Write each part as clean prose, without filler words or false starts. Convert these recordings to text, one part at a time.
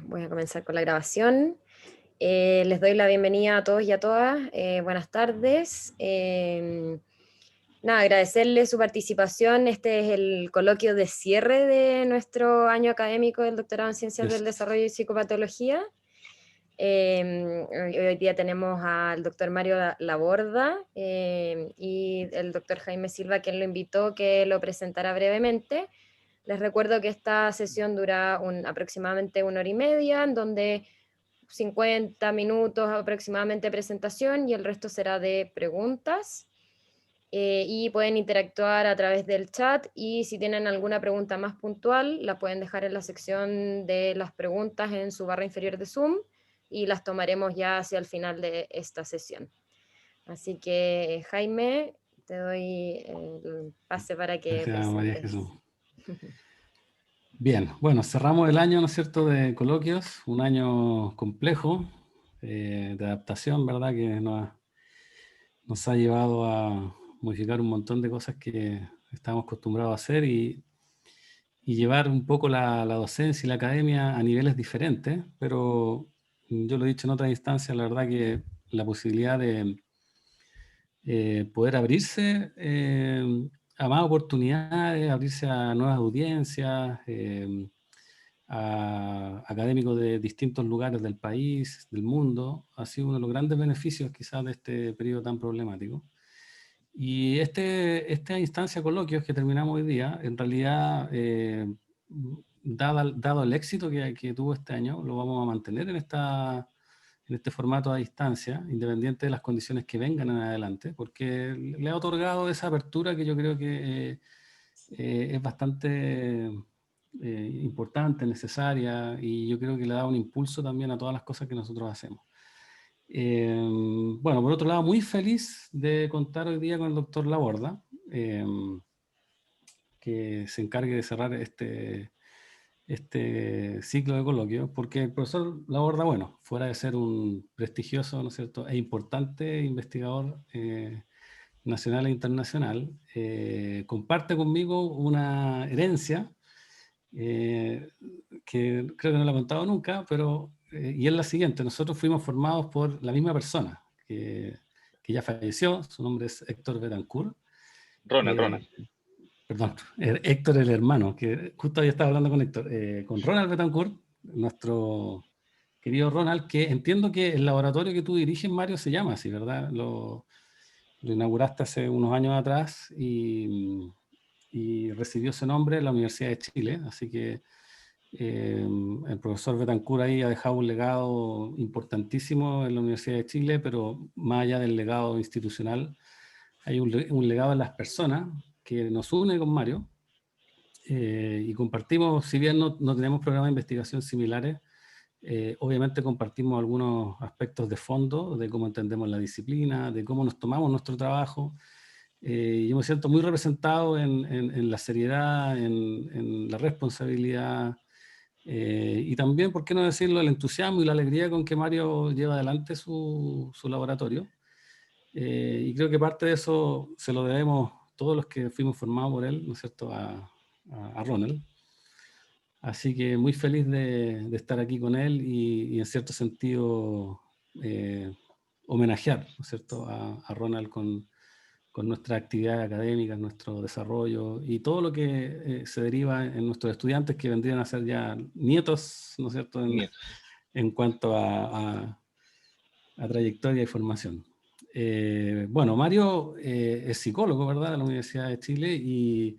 Voy a comenzar con la grabación. Les doy la bienvenida a todos y a todas. Buenas tardes. Nada, agradecerles su participación. Este es el coloquio de cierre de nuestro año académico del doctorado en Ciencias del Gracias. Desarrollo y Psicopatología. Hoy día tenemos al doctor Mario Laborda y el doctor Jaime Silva, quien lo invitó, que lo presentará brevemente. Les recuerdo que esta sesión dura aproximadamente 1 hora y media, en donde 50 minutos aproximadamente de presentación y el resto será de preguntas. Y pueden interactuar a través del chat, y si tienen alguna pregunta más puntual la pueden dejar en la sección de las preguntas en su barra inferior de Zoom, y las tomaremos ya hacia el final de esta sesión. Así que, Jaime, te doy el pase para que Gracias, María Jesús. presentes. Bien, bueno, cerramos el año, ¿no es cierto?, de coloquios, un año complejo de adaptación, ¿verdad?, que nos ha llevado a modificar un montón de cosas que estábamos acostumbrados a hacer y llevar un poco la docencia y la academia a niveles diferentes, pero yo lo he dicho en otras instancias, la verdad que la posibilidad de poder abrirse a más oportunidades, abrirse a nuevas audiencias, a académicos de distintos lugares del país, del mundo, ha sido uno de los grandes beneficios quizás de este periodo tan problemático. Y esta instancia de coloquios que terminamos hoy día, en realidad, dado el éxito que tuvo este año, lo vamos a mantener en este formato a distancia, independiente de las condiciones que vengan en adelante, porque le ha otorgado esa apertura que yo creo que es bastante importante, necesaria, y yo creo que le da un impulso también a todas las cosas que nosotros hacemos. Bueno, por otro lado, muy feliz de contar hoy día con el doctor Laborda, que se encargue de cerrar este ciclo de coloquios, porque el profesor Laborda, bueno, fuera de ser un prestigioso, ¿no es cierto?, e importante investigador nacional e internacional, comparte conmigo una herencia que creo que no la he contado nunca, pero, y es la siguiente: nosotros fuimos formados por la misma persona, que ya falleció, su nombre es Héctor Betancourt. Ronald. Perdón, Héctor el hermano, que justo hoy estaba hablando con Héctor, con Ronald Betancourt, nuestro querido Ronald, que entiendo que el laboratorio que tú diriges, Mario, se llama así, ¿verdad? Lo inauguraste hace unos años atrás y recibió ese nombre en la Universidad de Chile, así que el profesor Betancourt ahí ha dejado un legado importantísimo en la Universidad de Chile, pero más allá del legado institucional, hay un legado en las personas que nos une con Mario, y compartimos, si bien no tenemos programas de investigación similares, obviamente compartimos algunos aspectos de fondo, de cómo entendemos la disciplina, de cómo nos tomamos nuestro trabajo. Yo me siento muy representado en la seriedad, en la responsabilidad, y también, ¿por qué no decirlo?, el entusiasmo y la alegría con que Mario lleva adelante su laboratorio. Y creo que parte de eso se lo debemos todos los que fuimos formados por él, ¿no es cierto?, a Ronald. Así que muy feliz de estar aquí con él y en cierto sentido homenajear, ¿no es cierto?, a Ronald con nuestras actividades académicas, nuestro desarrollo y todo lo que se deriva en nuestros estudiantes, que vendrían a ser ya nietos, ¿no es cierto?, en cuanto a trayectoria y formación. Bueno, Mario es psicólogo, ¿verdad?, de la Universidad de Chile, y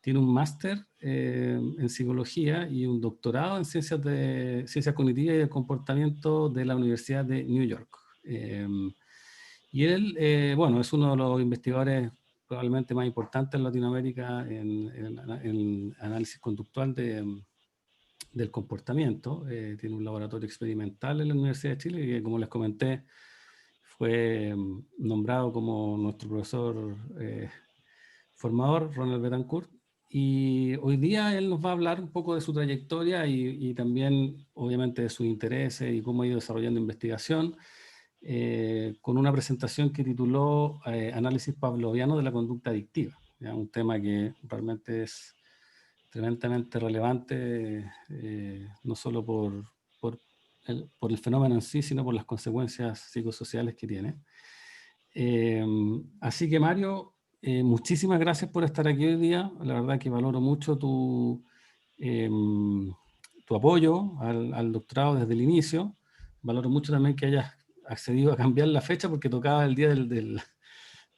tiene un máster en psicología y un doctorado en ciencias cognitivas y del comportamiento de la Universidad de New York. Y él, bueno, es uno de los investigadores probablemente más importantes en Latinoamérica en análisis conductual del comportamiento. Tiene un laboratorio experimental en la Universidad de Chile, que, como les comenté, fue nombrado como nuestro profesor formador, Ronald Betancourt. Y hoy día él nos va a hablar un poco de su trayectoria y también, obviamente, de sus intereses y cómo ha ido desarrollando investigación, con una presentación que tituló Análisis pavloviano de la conducta adictiva, ¿ya? Un tema que realmente es tremendamente relevante, no solo por por el fenómeno en sí, sino por las consecuencias psicosociales que tiene. Así que Mario, muchísimas gracias por estar aquí hoy día. La verdad que valoro mucho tu apoyo al doctorado desde el inicio. Valoro mucho también que hayas accedido a cambiar la fecha porque tocaba el día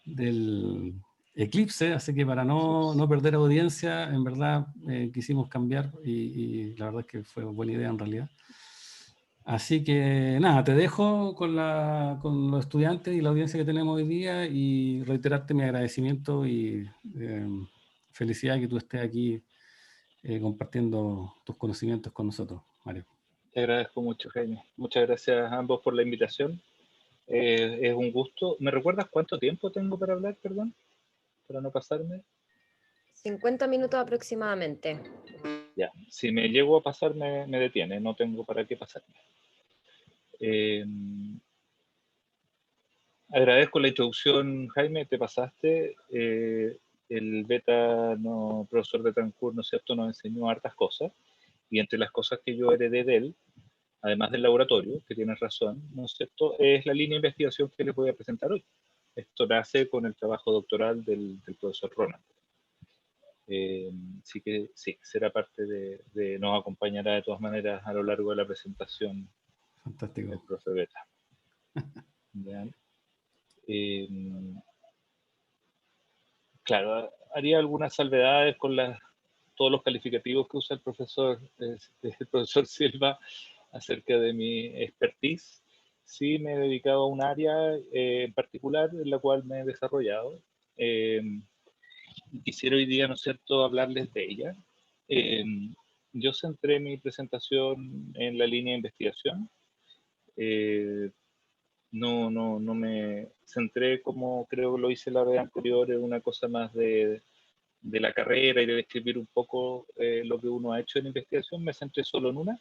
del eclipse, así que para no perder audiencia, en verdad quisimos cambiar y la verdad es que fue buena idea en realidad. Así que nada, te dejo con los estudiantes y la audiencia que tenemos hoy día y reiterarte mi agradecimiento y felicidad que tú estés aquí compartiendo tus conocimientos con nosotros, Mario. Te agradezco mucho, Jaime. Muchas gracias a ambos por la invitación. Es un gusto. ¿Me recuerdas cuánto tiempo tengo para hablar, perdón? Para no pasarme. 50 minutos aproximadamente. Ya, si me llego a pasar me detiene, no tengo para qué pasarme. Agradezco la introducción, Jaime, te pasaste. El profesor Betancourt, ¿no es cierto?, nos enseñó hartas cosas, y entre las cosas que yo heredé de él, además del laboratorio, que tienes razón, ¿no es cierto?, es la línea de investigación que les voy a presentar hoy. Esto nace con el trabajo doctoral del profesor Ronald. Así que sí, será parte nos acompañará de todas maneras a lo largo de la presentación. Fantástico. El profe Beta. Claro, haría algunas salvedades con todos los calificativos que usa el profesor Silva acerca de mi expertise. Sí, me he dedicado a un área en particular en la cual me he desarrollado. Quisiera hoy día, ¿no es cierto?, hablarles de ella. Yo centré mi presentación en la línea de investigación. No me centré, como creo que lo hice la vez anterior, en una cosa más de la carrera y de describir un poco lo que uno ha hecho en investigación. Me centré solo en una.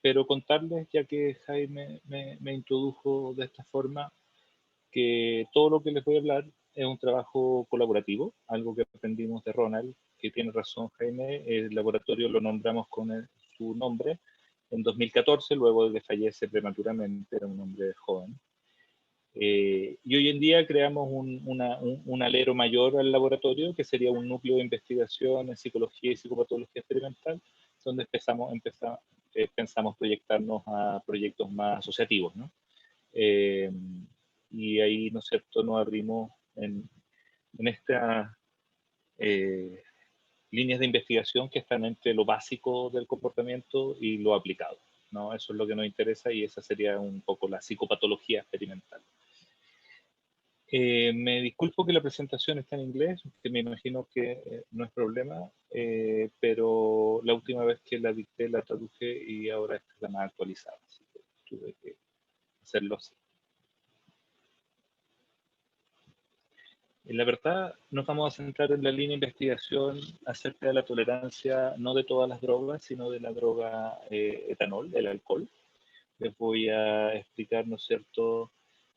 Pero contarles, ya que Jaime me introdujo de esta forma, que todo lo que les voy a hablar es un trabajo colaborativo, algo que aprendimos de Ronald, que tiene razón Jaime. El laboratorio lo nombramos con su nombre en 2014, luego de que fallece prematuramente, era un hombre joven. Y hoy en día creamos un alero mayor al laboratorio, que sería un núcleo de investigación en psicología y psicopatología experimental, donde pensamos proyectarnos a proyectos más asociativos, ¿no? Y ahí, ¿no es cierto?, nos abrimos en estas líneas de investigación que están entre lo básico del comportamiento y lo aplicado, ¿no? Eso es lo que nos interesa y esa sería un poco la psicopatología experimental. Me disculpo que la presentación está en inglés, que me imagino que no es problema, pero la última vez que la dicté la traduje y ahora esta es la más actualizada, así que tuve que hacerlo así. En la verdad, nos vamos a centrar en la línea de investigación acerca de la tolerancia, no de todas las drogas, sino de la droga etanol, el alcohol. Les voy a explicar, ¿no es cierto?,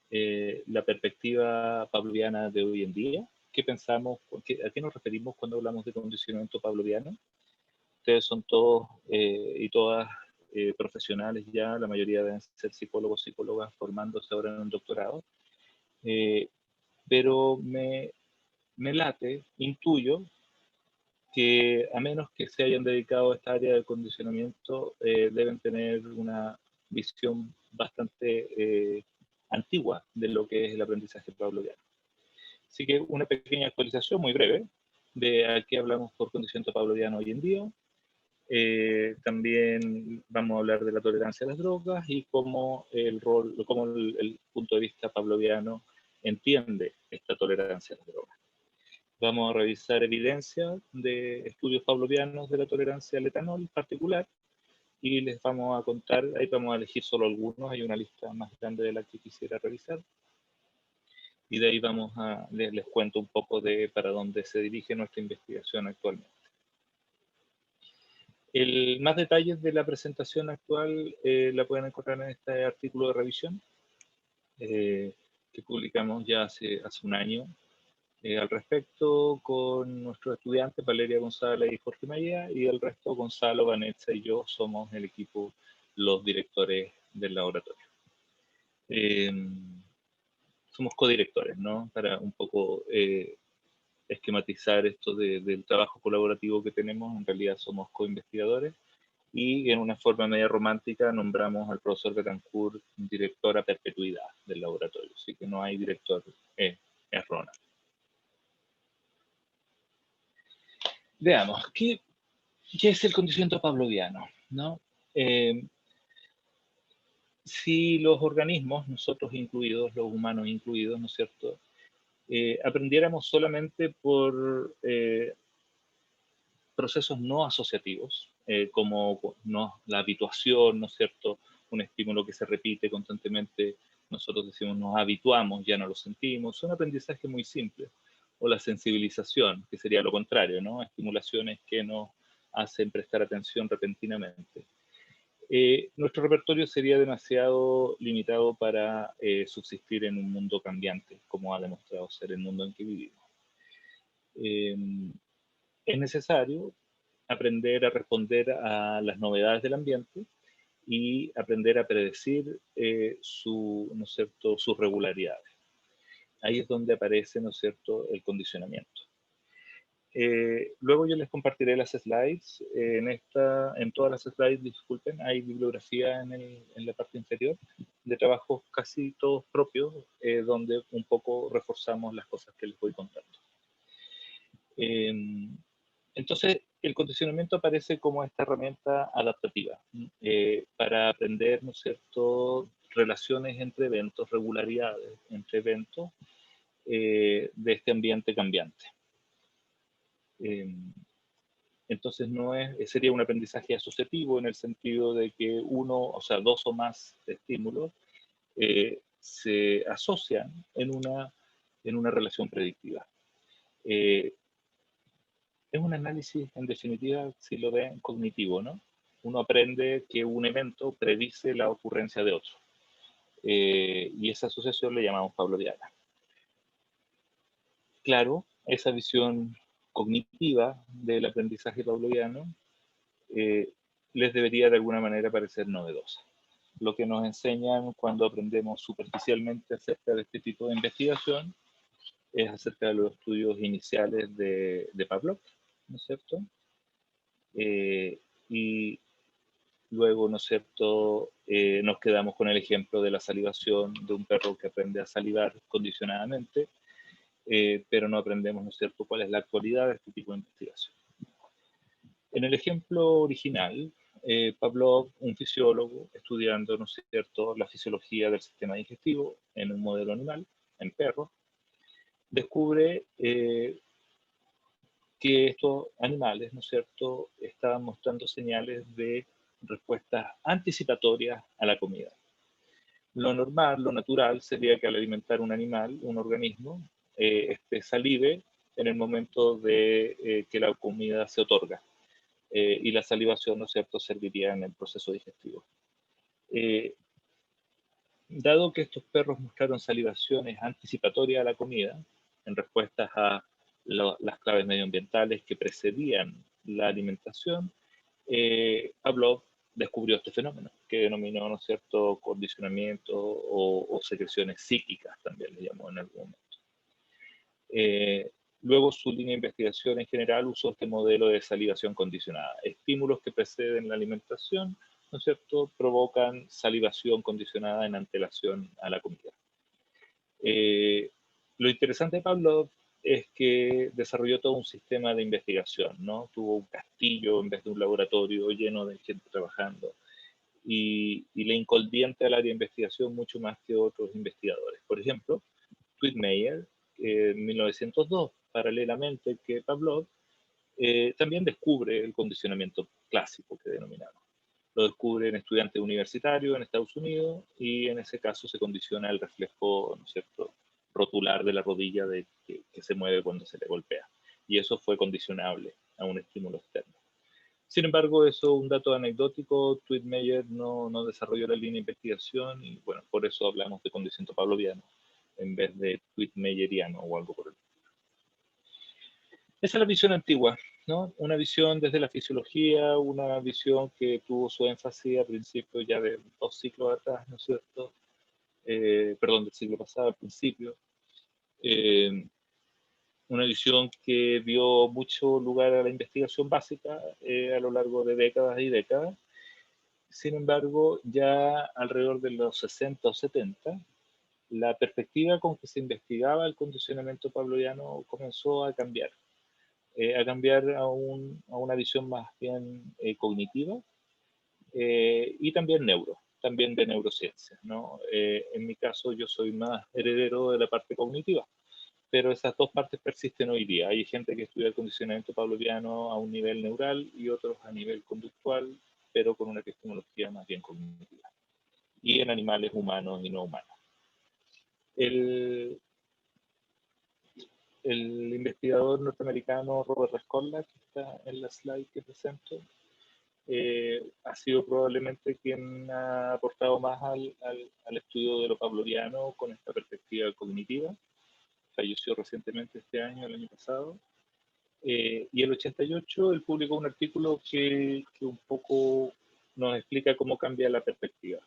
la perspectiva pavloviana de hoy en día. ¿Qué pensamos? ¿A qué nos referimos cuando hablamos de condicionamiento pavloviano? Ustedes son todos y todas profesionales ya, la mayoría deben ser psicólogos, psicólogas, formándose ahora en un doctorado. Pero me late, intuyo, que a menos que se hayan dedicado a esta área del condicionamiento, deben tener una visión bastante antigua de lo que es el aprendizaje pavloviano. Así que una pequeña actualización muy breve de a qué hablamos por condicionamiento pavloviano hoy en día. También vamos a hablar de la tolerancia a las drogas y cómo el punto de vista pavloviano entiende esta tolerancia a las drogas. Vamos a revisar evidencia de estudios pavlovianos de la tolerancia al etanol en particular y les vamos a contar, ahí vamos a elegir solo algunos, hay una lista más grande de la que quisiera revisar. Y de ahí les cuento un poco de para dónde se dirige nuestra investigación actualmente. Más detalles de la presentación actual la pueden encontrar en este artículo de revisión que publicamos ya hace un año al respecto con nuestros estudiantes Valeria González y Jorge Maía, y el resto Gonzalo, Vanessa y yo somos el equipo, los directores del laboratorio. Somos codirectores, ¿no? Para un poco esquematizar esto del trabajo colaborativo que tenemos, en realidad somos coinvestigadores, y en una forma media romántica nombramos al profesor Betancourt director a perpetuidad del laboratorio, así que no hay director, es Ronald. Veamos, ¿qué es el condicionamiento pavloviano? ¿No? Si los organismos, nosotros incluidos, los humanos incluidos, ¿no es cierto?, aprendiéramos solamente por procesos no asociativos, como no, la habituación, ¿no es cierto?, un estímulo que se repite constantemente, nosotros decimos nos habituamos, ya no lo sentimos, son aprendizajes muy simples. O la sensibilización, que sería lo contrario, ¿no?, estimulaciones que nos hacen prestar atención repentinamente. Nuestro repertorio sería demasiado limitado para subsistir en un mundo cambiante, como ha demostrado ser el mundo en que vivimos. Es necesario aprender a responder a las novedades del ambiente y aprender a predecir ¿no es cierto?, sus regularidades. Ahí es donde aparece, ¿no es cierto?, el condicionamiento. Luego yo les compartiré las slides. En todas las slides, disculpen, hay bibliografía en la parte inferior de trabajos casi todos propios, donde un poco reforzamos las cosas que les voy contando. Entonces, el condicionamiento aparece como esta herramienta adaptativa para aprender, ¿no es cierto?, relaciones entre eventos, regularidades entre eventos de este ambiente cambiante. Entonces sería un aprendizaje asociativo en el sentido de que dos o más estímulos se asocian en una relación predictiva. Es un análisis, en definitiva, si lo ven, cognitivo, ¿no? Uno aprende que un evento predice la ocurrencia de otro. Y esa asociación le llamamos pavloviana. Claro, esa visión cognitiva del aprendizaje pavloviano les debería de alguna manera parecer novedosa. Lo que nos enseñan cuando aprendemos superficialmente acerca de este tipo de investigación es acerca de los estudios iniciales de Pavlov, ¿no es cierto? Y luego, ¿no es cierto?, nos quedamos con el ejemplo de la salivación de un perro que aprende a salivar condicionadamente, pero no aprendemos, ¿no es cierto?, cuál es la actualidad de este tipo de investigación. En el ejemplo original, Pavlov, un fisiólogo, estudiando, ¿no es cierto?, la fisiología del sistema digestivo en un modelo animal, en perros, descubre que estos animales, ¿no es cierto?, estaban mostrando señales de respuestas anticipatorias a la comida. Lo normal, lo natural, sería que al alimentar un animal, un organismo, salive en el momento de que la comida se otorga. Y la salivación, ¿no es cierto?, serviría en el proceso digestivo. Dado que estos perros mostraron salivaciones anticipatorias a la comida, en respuesta a las claves medioambientales que precedían la alimentación, Pavlov descubrió este fenómeno, que denominó, ¿no es cierto?, condicionamiento o secreciones psíquicas, también le llamó en algún momento. Luego su línea de investigación en general usó este modelo de salivación condicionada. Estímulos que preceden la alimentación, ¿no es cierto?, provocan salivación condicionada en antelación a la comida. Lo interesante de Pavlov es que desarrolló todo un sistema de investigación, ¿no? Tuvo un castillo en vez de un laboratorio lleno de gente trabajando y le incoldiente al área de investigación mucho más que otros investigadores. Por ejemplo, Tweedmeyer, en 1902, paralelamente que Pavlov, también descubre el condicionamiento clásico que denominamos. Lo descubre en estudiantes universitarios en Estados Unidos y en ese caso se condiciona el reflejo, ¿no es cierto?, rotular de la rodilla que se mueve cuando se le golpea. Y eso fue condicionable a un estímulo externo. Sin embargo, eso es un dato anecdótico. Tweedmeyer no desarrolló la línea de investigación y, bueno, por eso hablamos de condicionamiento pavloviano en vez de Tweedmeyeriano o algo por el estilo. Esa es la visión antigua, ¿no? Una visión desde la fisiología, una visión que tuvo su énfasis a principios ya de 2 siglos atrás, ¿no es cierto? Perdón, del siglo pasado, al principio. Una visión que dio mucho lugar a la investigación básica a lo largo de décadas y décadas. Sin embargo, ya alrededor de los 60 o 70, la perspectiva con que se investigaba el condicionamiento pavloviano comenzó a cambiar a una visión más bien cognitiva y también también de neurociencia, ¿no? En mi caso yo soy más heredero de la parte cognitiva, pero esas dos partes persisten hoy día. Hay gente que estudia el condicionamiento pavloviano a un nivel neural y otros a nivel conductual, pero con una epistemología más bien cognitiva, y en animales humanos y no humanos. El, el investigador norteamericano Robert Rescorla, que está en la slide que presento, ha sido probablemente quien ha aportado más al estudio de lo pavloviano con esta perspectiva cognitiva. Falleció recientemente este año, el año pasado. Y el 88 él publicó un artículo que un poco nos explica cómo cambia la perspectiva.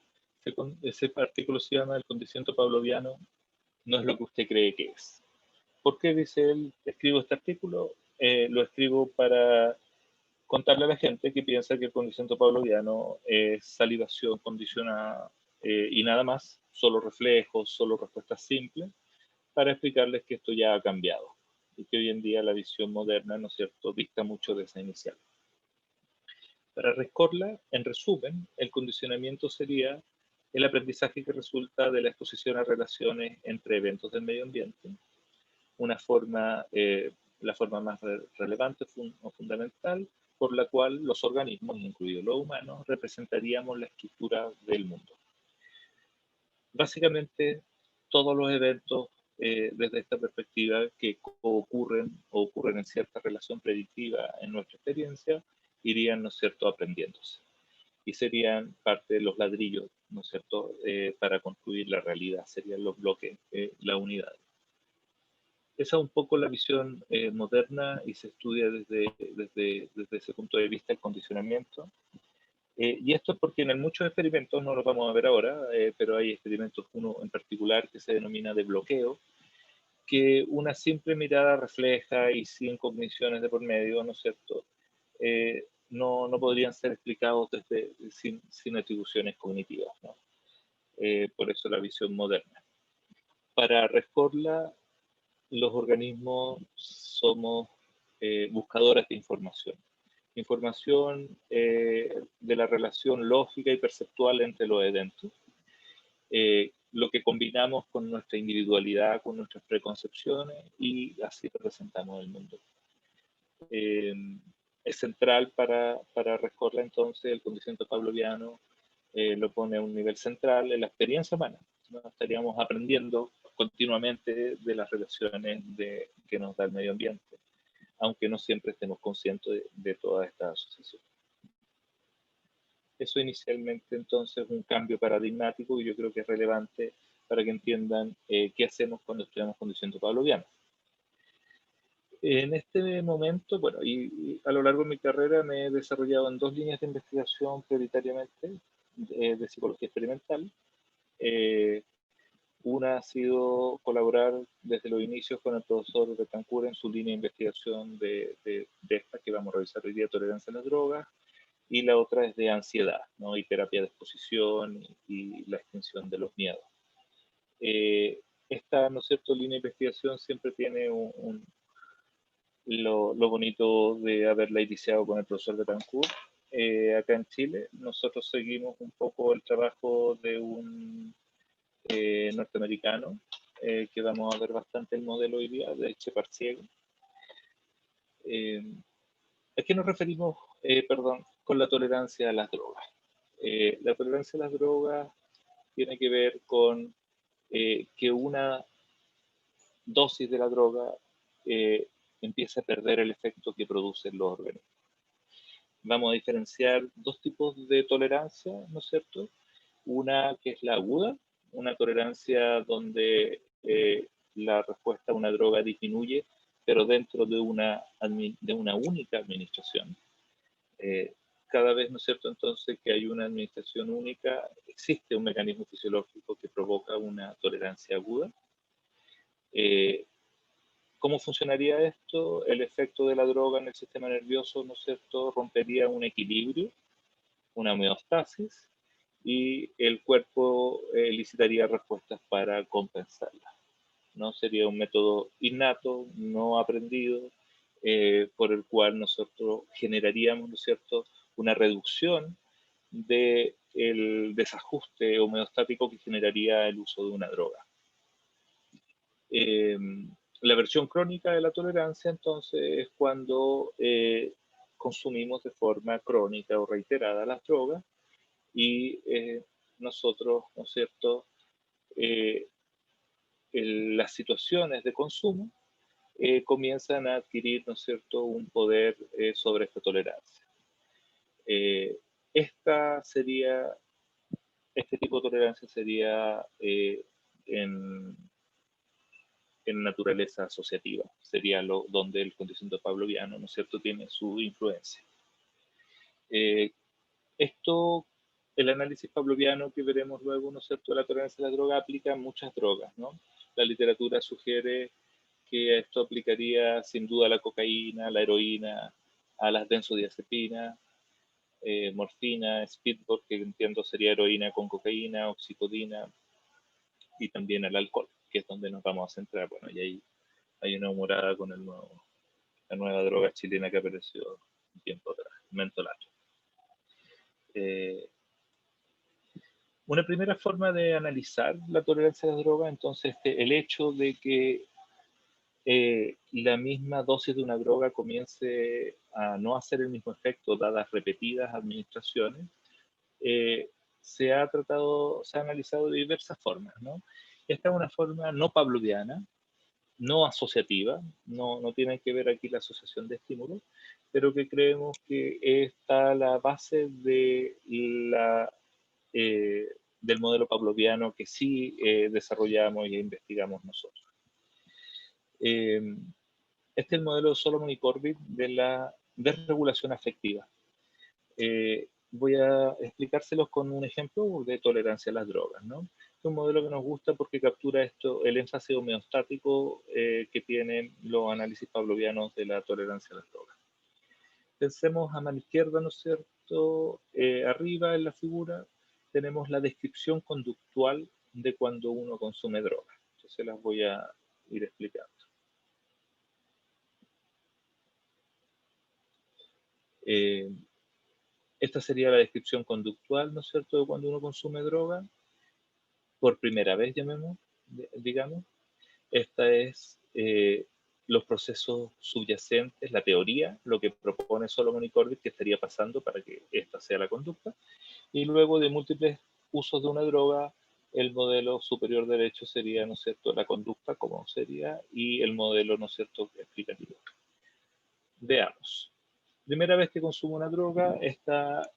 Ese artículo se llama El condicionamiento pavloviano no es lo que usted cree que es. ¿Por qué, dice él, escribo este artículo? Lo escribo para contarle a la gente que piensa que el condicionamiento pavloviano es salivación condicionada y nada más, solo reflejos, solo respuestas simples, para explicarles que esto ya ha cambiado y que hoy en día la visión moderna, ¿no es cierto?, dista mucho de esa inicial. Para Rescorla, en resumen, el condicionamiento sería el aprendizaje que resulta de la exposición a relaciones entre eventos del medio ambiente, una forma, la forma más relevante o fundamental por la cual los organismos, incluidos los humanos, representaríamos la estructura del mundo. Básicamente, todos los eventos desde esta perspectiva que ocurren o ocurren en cierta relación predictiva en nuestra experiencia, irían, ¿no es cierto?, aprendiéndose. Y serían parte de los ladrillos, ¿no es cierto?, para construir la realidad, serían los bloques, la unidad. Esa es un poco la visión moderna y se estudia desde ese punto de vista el condicionamiento. Y esto es porque en muchos experimentos, no los vamos a ver ahora, pero hay experimentos, uno en particular que se denomina de bloqueo, que una simple mirada refleja y sin cogniciones de por medio, ¿no es cierto?, no podrían ser explicados sin atribuciones cognitivas, ¿no? Por eso la visión moderna. Para Rescorla, los organismos somos buscadores de información. Información de la relación lógica y perceptual entre los eventos, lo que combinamos con nuestra individualidad, con nuestras preconcepciones, y así representamos el mundo. Es central para Rescorla entonces el condicionamiento pavloviano, lo pone a un nivel central en la experiencia humana, ¿no? Estaríamos aprendiendo continuamente de las relaciones que nos da el medio ambiente, aunque no siempre estemos conscientes de toda esta asociación. Eso inicialmente entonces es un cambio paradigmático y yo creo que es relevante para que entiendan qué hacemos cuando estudiamos condicionamiento pavloviano. En este momento, bueno, y a lo largo de mi carrera me he desarrollado en 2 líneas de investigación prioritariamente de psicología experimental. Una ha sido colaborar desde los inicios con el profesor Betancourt en su línea de investigación de esta que vamos a revisar hoy día, tolerancia a las drogas, y la otra es de ansiedad, ¿no?, y terapia de exposición y la extinción de los miedos. Esta, ¿no es cierto?, línea de investigación siempre tiene lo bonito de haberla iniciado con el profesor Betancourt. Acá en Chile nosotros seguimos un poco el trabajo de un norteamericano, que vamos a ver bastante el modelo hoy día, de Shepard-Siegel. ¿A qué nos referimos, con la tolerancia a las drogas? La tolerancia a las drogas tiene que ver con que una dosis de la droga empieza a perder el efecto que producen los organismos. Vamos a diferenciar 2 tipos de tolerancia, ¿no es cierto? Una que es la aguda, una tolerancia donde la respuesta a una droga disminuye pero dentro de una única administración. Cada vez, ¿no es cierto?, entonces que hay una administración única, existe un mecanismo fisiológico que provoca una tolerancia aguda. ¿Cómo funcionaría esto? El efecto de la droga en el sistema nervioso, ¿no es cierto?, rompería un equilibrio, una homeostasis, y el cuerpo elicitaría respuestas para compensarla, ¿no? Sería un método innato, no aprendido, por el cual nosotros generaríamos, ¿no es cierto?, una reducción del desajuste homeostático que generaría el uso de una droga. La versión crónica de la tolerancia, entonces, es cuando consumimos de forma crónica o reiterada las drogas y nosotros, ¿no es cierto?, las situaciones de consumo comienzan a adquirir, ¿no es cierto?, un poder sobre esta tolerancia. Este tipo de tolerancia sería en naturaleza asociativa, sería donde el condicionamiento pavloviano, ¿no es cierto?, tiene su influencia. El análisis pavloviano que veremos luego, ¿no es cierto?, la tolerancia a la droga aplica a muchas drogas, ¿no? La literatura sugiere que esto aplicaría sin duda a la cocaína, a la heroína, a las benzodiazepinas, morfina, speedball, que entiendo sería heroína con cocaína, oxicodina, y también al alcohol, que es donde nos vamos a centrar. Bueno, y ahí hay una humorada con la nueva droga chilena que apareció un tiempo atrás, mentolato. Una primera forma de analizar la tolerancia a la droga, entonces, el hecho de que la misma dosis de una droga comience a no hacer el mismo efecto dadas repetidas administraciones, se ha analizado de diversas formas, ¿no? Esta es una forma no pavloviana, no asociativa, no tiene que ver aquí la asociación de estímulos, pero que creemos que está a la base de del modelo pavloviano que sí desarrollamos e investigamos nosotros. Este es el modelo de Solomon y Corbett de la desregulación afectiva. Voy a explicárselos con un ejemplo de tolerancia a las drogas, ¿no? Es un modelo que nos gusta porque captura el énfasis homeostático que tienen los análisis pavlovianos de la tolerancia a las drogas. Pensemos a mano izquierda, ¿no es cierto? Arriba en la figura tenemos la descripción conductual de cuando uno consume drogas. Entonces las voy a ir explicando. Esta sería la descripción conductual, ¿no es cierto?, de cuando uno consume droga por primera vez, digamos. Esta es los procesos subyacentes, la teoría, lo que propone Solomon y Corbett que estaría pasando para que esta sea la conducta. Y luego de múltiples usos de una droga, el modelo superior derecho sería, ¿no es cierto?, la conducta, como sería, y el modelo, ¿no es cierto?, explicativo. Veamos. Primera vez que consumo una droga, esta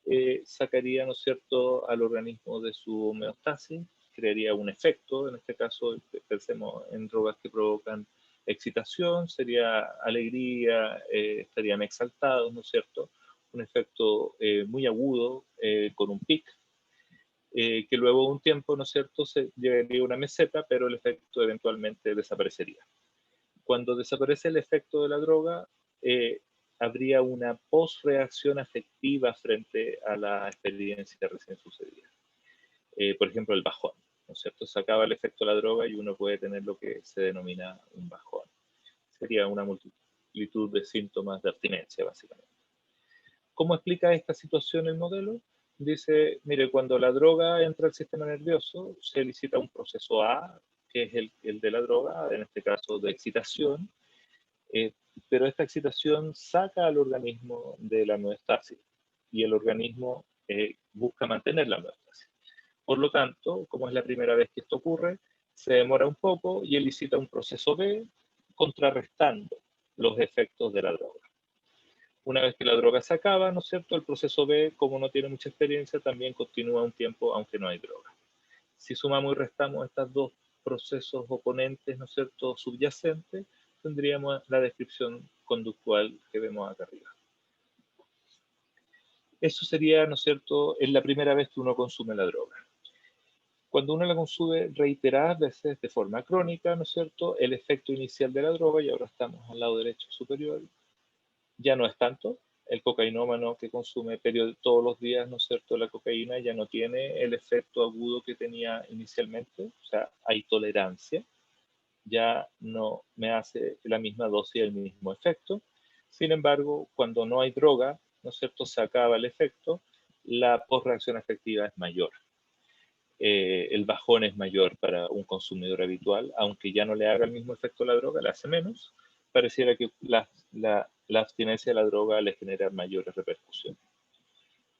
sacaría, ¿no es cierto?, al organismo de su homeostasis, crearía un efecto. En este caso, pensemos en drogas que provocan excitación, sería alegría, estarían exaltados, ¿no es cierto? Un efecto muy agudo, con un pic, que luego de un tiempo, ¿no es cierto?, se llegaría a una meseta, pero el efecto eventualmente desaparecería. Cuando desaparece el efecto de la droga, habría una postreacción afectiva frente a la experiencia recién sucedida. Por ejemplo, el bajón, ¿no es cierto? Se acaba el efecto de la droga y uno puede tener lo que se denomina un bajón. Sería una multitud de síntomas de abstinencia, básicamente. ¿Cómo explica esta situación el modelo? Dice, mire, cuando la droga entra al sistema nervioso, se elicita un proceso A, que es el de la droga, en este caso de excitación, pero esta excitación saca al organismo de la homeostasis y el organismo busca mantener la homeostasis. Por lo tanto, como es la primera vez que esto ocurre, se demora un poco y elicita un proceso B contrarrestando los efectos de la droga. Una vez que la droga se acaba, ¿no es cierto?, el proceso B, como no tiene mucha experiencia, también continúa un tiempo aunque no hay droga. Si sumamos y restamos estos dos procesos oponentes, ¿no es cierto?, subyacentes, tendríamos la descripción conductual que vemos acá arriba. Eso sería, ¿no es cierto?, es la primera vez que uno consume la droga. Cuando uno la consume reiteradas veces de forma crónica, ¿no es cierto?, el efecto inicial de la droga, y ahora estamos al lado derecho superior, ya no es tanto. El cocainómano que consume todos los días, ¿no es cierto?, la cocaína ya no tiene el efecto agudo que tenía inicialmente, o sea, hay tolerancia, ya no me hace la misma dosis el mismo efecto. Sin embargo, cuando no hay droga, ¿no es cierto?, se acaba el efecto, la posreacción efectiva es mayor. El bajón es mayor para un consumidor habitual, aunque ya no le haga el mismo efecto la droga, le hace menos. Pareciera que la abstinencia de la droga le genera mayores repercusiones.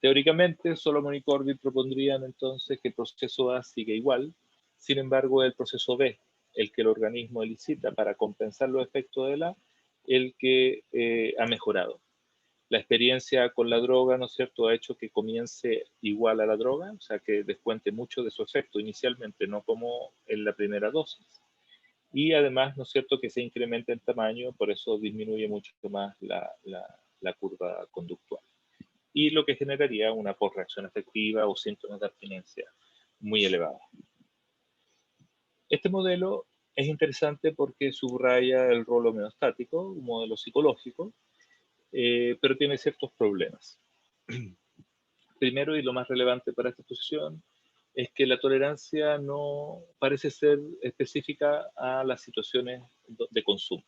Teóricamente, Solomon y Corbett propondrían entonces que el proceso A sigue igual, sin embargo, el proceso B, el que el organismo elicita para compensar los efectos de la, el que ha mejorado. La experiencia con la droga, ¿no es cierto?, ha hecho que comience igual a la droga, o sea, que descuente mucho de su efecto inicialmente, no como en la primera dosis. Y además, ¿no es cierto?, que se incrementa en tamaño, por eso disminuye mucho más la curva conductual. Y lo que generaría una posreacción efectiva o síntomas de abstinencia muy elevados. Este modelo es interesante porque subraya el rol homeostático, un modelo psicológico, pero tiene ciertos problemas. Primero, y lo más relevante para esta exposición, es que la tolerancia no parece ser específica a las situaciones de consumo.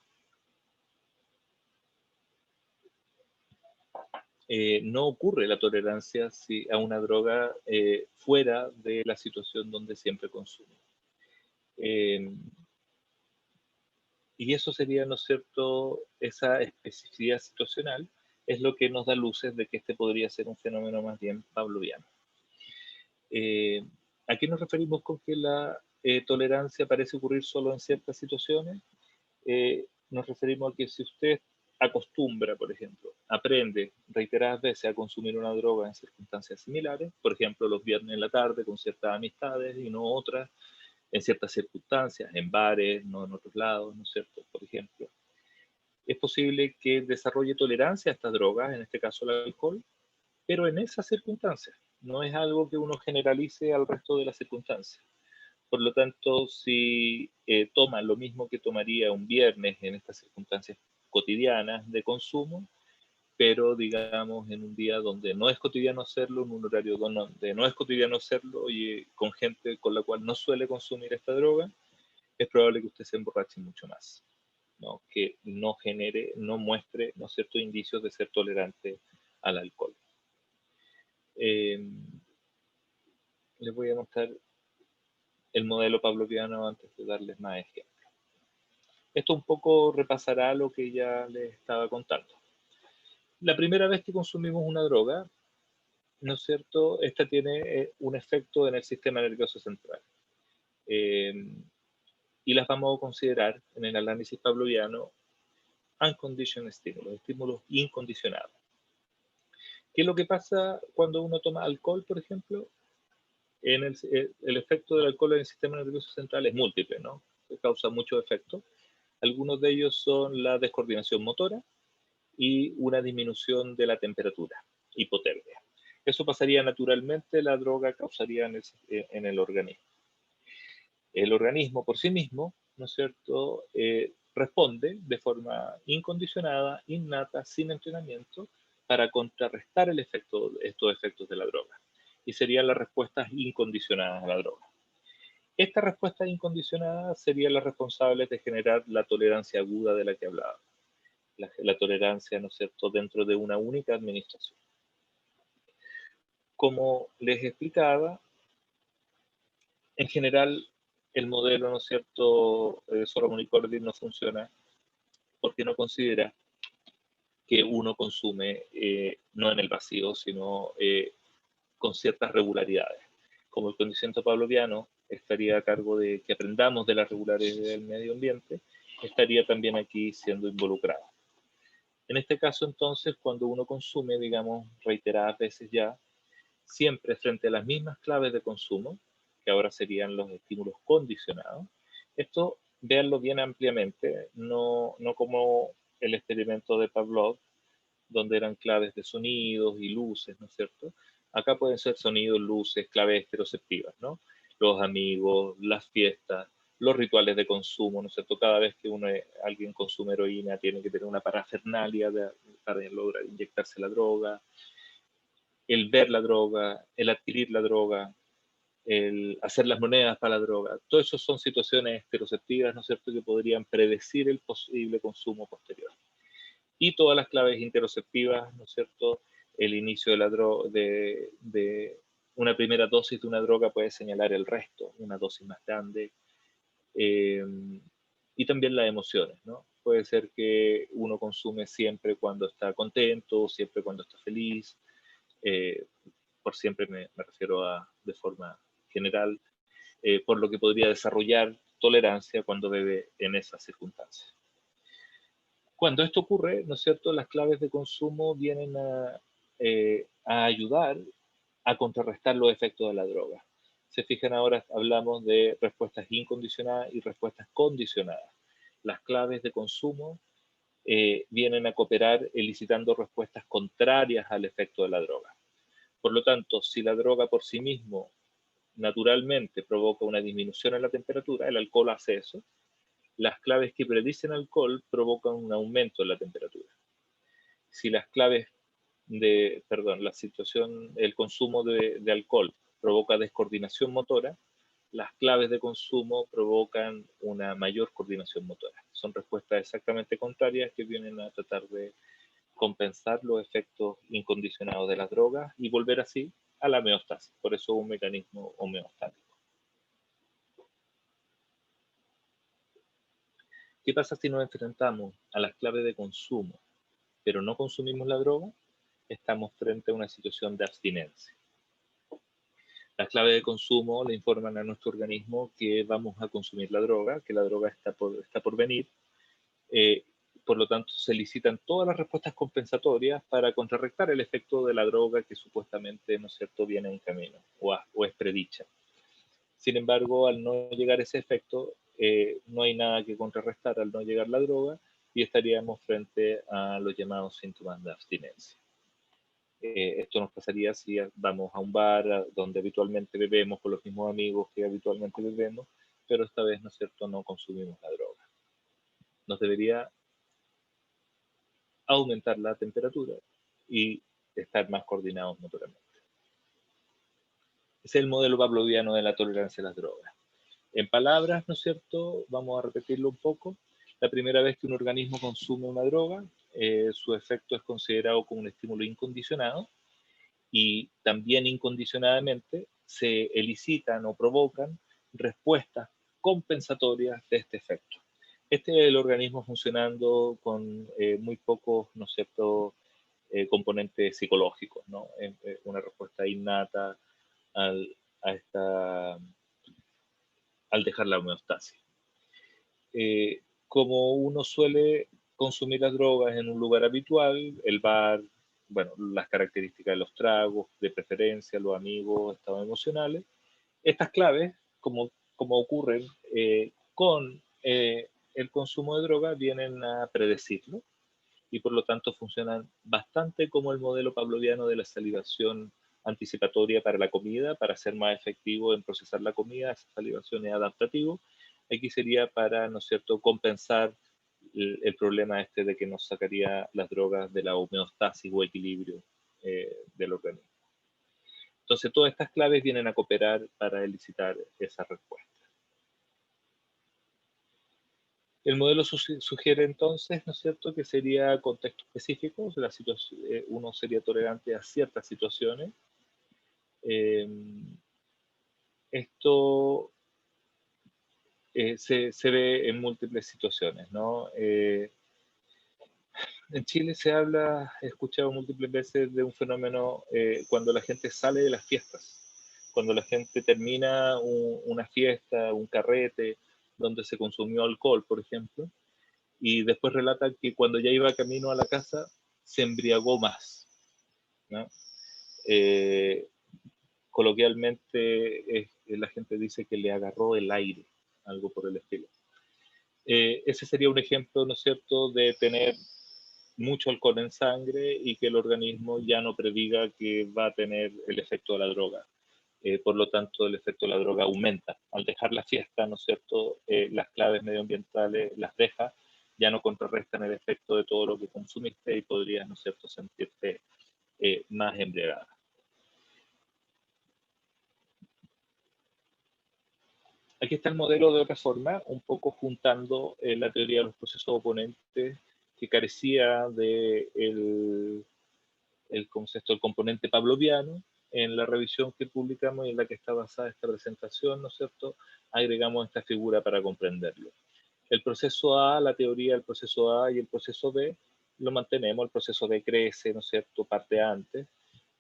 No ocurre la tolerancia a una droga fuera de la situación donde siempre consume. Y eso sería, ¿no es cierto?, esa especificidad situacional es lo que nos da luces de que este podría ser un fenómeno más bien pavloviano. ¿A qué nos referimos con que la tolerancia parece ocurrir solo en ciertas situaciones? Nos referimos a que si usted acostumbra, por ejemplo, aprende reiteradas veces a consumir una droga en circunstancias similares, por ejemplo, los viernes en la tarde con ciertas amistades y no otras, en ciertas circunstancias, en bares, no en otros lados, ¿no es cierto?, por ejemplo. Es posible que desarrolle tolerancia a estas drogas, en este caso el alcohol, pero en esas circunstancias. No es algo que uno generalice al resto de las circunstancias. Por lo tanto, si toma lo mismo que tomaría un viernes en estas circunstancias cotidianas de consumo, pero digamos en un día donde no es cotidiano hacerlo, en un horario donde no es cotidiano hacerlo y con gente con la cual no suele consumir esta droga, es probable que usted se emborrache mucho más, ¿no? Que no genere, no muestre, ¿no es cierto?, indicios de ser tolerante al alcohol. Les voy a mostrar el modelo pavloviano antes de darles más ejemplos. Esto un poco repasará lo que ya les estaba contando. La primera vez que consumimos una droga, ¿no es cierto?, esta tiene un efecto en el sistema nervioso central. Y las vamos a considerar en el análisis pavloviano unconditioned stimulus, estímulos incondicionados. ¿Qué es lo que pasa cuando uno toma alcohol, por ejemplo? El efecto del alcohol en el sistema nervioso central es múltiple, ¿no? Causa muchos efectos. Algunos de ellos son la descoordinación motora y una disminución de la temperatura, hipotermia. Eso pasaría naturalmente, la droga causaría en el organismo. El organismo por sí mismo, ¿no es cierto?, responde de forma incondicionada, innata, sin entrenamiento, para contrarrestar estos efectos de la droga. Y serían las respuestas incondicionadas a la droga. Estas respuestas incondicionadas serían las responsables de generar la tolerancia aguda de la que hablaba. La tolerancia, ¿no es cierto?, dentro de una única administración. Como les explicaba, en general el modelo, ¿no es cierto?, Solomon y Corbett no funciona porque no considera que uno consume no en el vacío, sino con ciertas regularidades. Como el condicionamiento pavloviano estaría a cargo de que aprendamos de las regularidades del medio ambiente, estaría también aquí siendo involucrado. En este caso, entonces, cuando uno consume, digamos, reiteradas veces ya, siempre frente a las mismas claves de consumo, que ahora serían los estímulos condicionados, esto véanlo bien ampliamente, no como el experimento de Pavlov, donde eran claves de sonidos y luces, ¿no es cierto? Acá pueden ser sonidos, luces, claves estereoceptivas, ¿no? Los amigos, las fiestas, los rituales de consumo, ¿no es cierto? Cada vez que alguien consume heroína tiene que tener una parafernalia para lograr inyectarse la droga, el ver la droga, el adquirir la droga, el hacer las monedas para la droga. Todo eso son situaciones estereoceptivas, ¿no es cierto?, que podrían predecir el posible consumo posterior. Y todas las claves interoceptivas, ¿no es cierto? El inicio de de una primera dosis de una droga puede señalar el resto, una dosis más grande. Y también las emociones, ¿no? Puede ser que uno consume siempre cuando está contento, siempre cuando está feliz. Por siempre me refiero a de forma general, por lo que podría desarrollar tolerancia cuando bebe en esas circunstancias. Cuando esto ocurre, ¿no es cierto?, las claves de consumo vienen a ayudar a contrarrestar los efectos de la droga. Se fijan, ahora hablamos de respuestas incondicionadas y respuestas condicionadas. Las claves de consumo vienen a cooperar elicitando respuestas contrarias al efecto de la droga. Por lo tanto, si la droga por sí mismo naturalmente provoca una disminución en la temperatura, el alcohol hace eso. Las claves que predicen alcohol provocan un aumento en la temperatura. Si las claves el consumo de alcohol provoca descoordinación motora, las claves de consumo provocan una mayor coordinación motora. Son respuestas exactamente contrarias que vienen a tratar de compensar los efectos incondicionados de las drogas y volver así a la homeostasis. Por eso es un mecanismo homeostático. ¿Qué pasa si nos enfrentamos a las claves de consumo, pero no consumimos la droga? Estamos frente a una situación de abstinencia. Las claves de consumo le informan a nuestro organismo que vamos a consumir la droga, que la droga está por venir. Por lo tanto, se elicitan todas las respuestas compensatorias para contrarrestar el efecto de la droga que supuestamente, ¿no es cierto?, viene en camino o es predicha. Sin embargo, al no llegar ese efecto, no hay nada que contrarrestar al no llegar la droga y estaríamos frente a los llamados síntomas de abstinencia. Esto nos pasaría si vamos a un bar donde habitualmente bebemos con los mismos amigos que habitualmente bebemos, pero esta vez, ¿no es cierto?, no consumimos la droga. Nos debería aumentar la temperatura y estar más coordinados motoramente. Ese es el modelo pavloviano de la tolerancia a las drogas. En palabras, ¿no es cierto?, vamos a repetirlo un poco. La primera vez que un organismo consume una droga, su efecto es considerado como un estímulo incondicionado y también incondicionadamente se elicitan o provocan respuestas compensatorias de este efecto. Este es el organismo funcionando con muy pocos, ¿no es cierto?, componentes psicológicos, ¿no? Una respuesta innata al dejar la homeostasis. Como uno suele consumir las drogas en un lugar habitual, el bar, bueno, las características de los tragos, de preferencia, los amigos, estados emocionales, estas claves, como ocurren con el consumo de droga, vienen a predecirlo y por lo tanto funcionan bastante como el modelo pavloviano de la salivación anticipatoria para la comida, para ser más efectivo en procesar la comida. Esa salivación es adaptativo. Aquí sería para, ¿no es cierto?, compensar el problema de que nos sacaría las drogas de la homeostasis o equilibrio del organismo. Entonces, todas estas claves vienen a cooperar para elicitar esa respuesta. El modelo sugiere entonces, ¿no es cierto?, que sería contexto específico, uno sería tolerante a ciertas situaciones. Esto se ve en múltiples situaciones, ¿no? En Chile he escuchado múltiples veces de un fenómeno cuando la gente sale de las fiestas, cuando la gente termina una fiesta, un carrete, donde se consumió alcohol, por ejemplo, y después relata que cuando ya iba camino a la casa se embriagó más, ¿no? Coloquialmente la gente dice que le agarró el aire, algo por el estilo. Ese sería un ejemplo, ¿no es cierto?, de tener mucho alcohol en sangre y que el organismo ya no prediga que va a tener el efecto de la droga. Por lo tanto, el efecto de la droga aumenta. Al dejar la fiesta, ¿no es cierto?, las claves medioambientales las deja, ya no contrarrestan el efecto de todo lo que consumiste y podrías, ¿no es cierto?, sentirte más embriagada. Aquí está el modelo de otra forma, un poco juntando la teoría de los procesos oponentes que carecía de el concepto del componente pavloviano. En la revisión que publicamos y en la que está basada esta presentación, ¿no es cierto?, agregamos esta figura para comprenderlo. El proceso A, la teoría del proceso A y el proceso B, lo mantenemos, el proceso B crece, ¿no es cierto?, parte antes,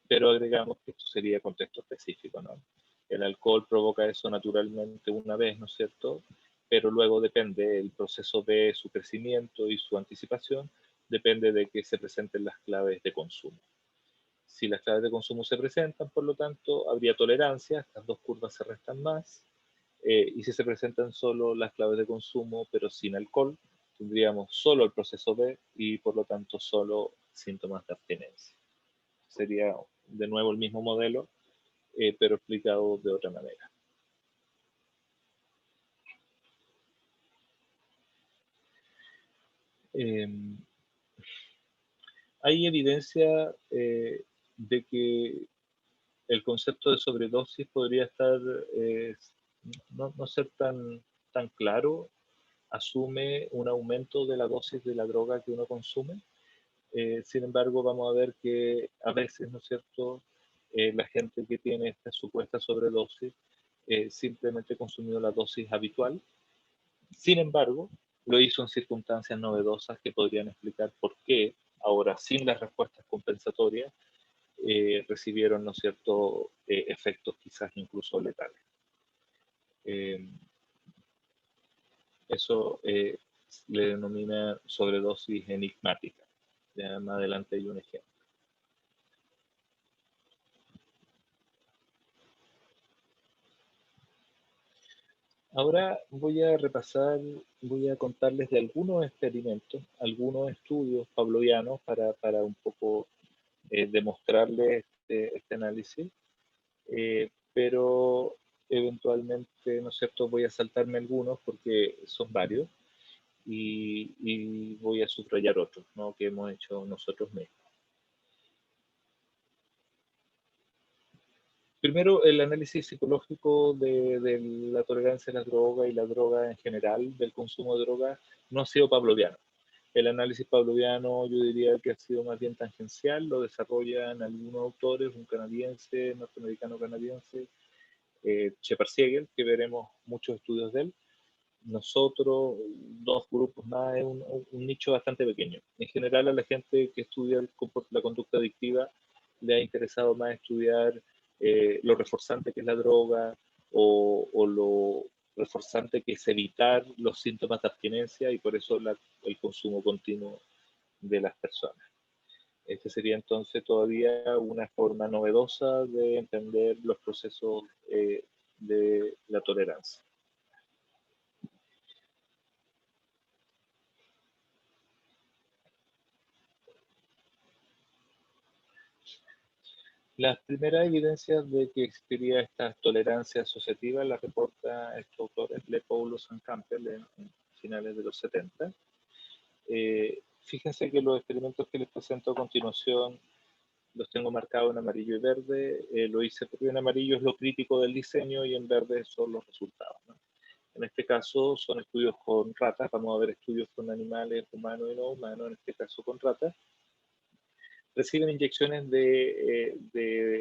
pero agregamos que esto sería contexto específico, ¿no? El alcohol provoca eso naturalmente una vez, ¿no es cierto?, pero luego depende el proceso B, su crecimiento y su anticipación, depende de que se presenten las claves de consumo. Si las claves de consumo se presentan, por lo tanto, habría tolerancia, estas dos curvas se restan más, y si se presentan solo las claves de consumo, pero sin alcohol, tendríamos solo el proceso B y por lo tanto solo síntomas de abstinencia. Sería de nuevo el mismo modelo, pero explicado de otra manera. Hay evidencia de que el concepto de sobredosis podría estar, no ser tan claro, asume un aumento de la dosis de la droga que uno consume. Sin embargo, vamos a ver que a veces, ¿no es cierto?, la gente que tiene esta supuesta sobredosis simplemente consumió la dosis habitual. Sin embargo, lo hizo en circunstancias novedosas que podrían explicar por qué, ahora sin las respuestas compensatorias, recibieron, ¿no es cierto?, efectos quizás incluso letales. Eso le denomina sobredosis enigmática. Ya más adelante hay un ejemplo. Ahora voy a repasar, voy a contarles de algunos experimentos, algunos estudios pavlovianos para un poco demostrarles este análisis, pero eventualmente, ¿no es cierto?, voy a saltarme algunos porque son varios y voy a subrayar otros, ¿no?, que hemos hecho nosotros mismos. Primero, el análisis psicológico de la tolerancia a la droga y la droga en general, del consumo de droga, no ha sido pavloviano. El análisis pavloviano yo diría que ha sido más bien tangencial, lo desarrollan algunos autores, un canadiense, norteamericano-canadiense, Shepard Siegel, que veremos muchos estudios de él. Nosotros, dos grupos más, es un nicho bastante pequeño. En general a la gente que estudia la conducta adictiva le ha interesado más estudiar lo reforzante que es la droga o lo reforzante que es evitar los síntomas de abstinencia y por eso el consumo continuo de las personas. Este sería entonces todavía una forma novedosa de entender los procesos de la tolerancia. Las primeras evidencias de que existiría esta tolerancia asociativa las reporta este autor, Paulus and Campbell, en finales de los 70. Fíjense que los experimentos que les presento a continuación los tengo marcados en amarillo y verde. Lo hice porque en amarillo es lo crítico del diseño y en verde son los resultados, ¿no? En este caso son estudios con ratas, vamos a ver estudios con animales humanos y no humanos, en este caso con ratas. Reciben inyecciones de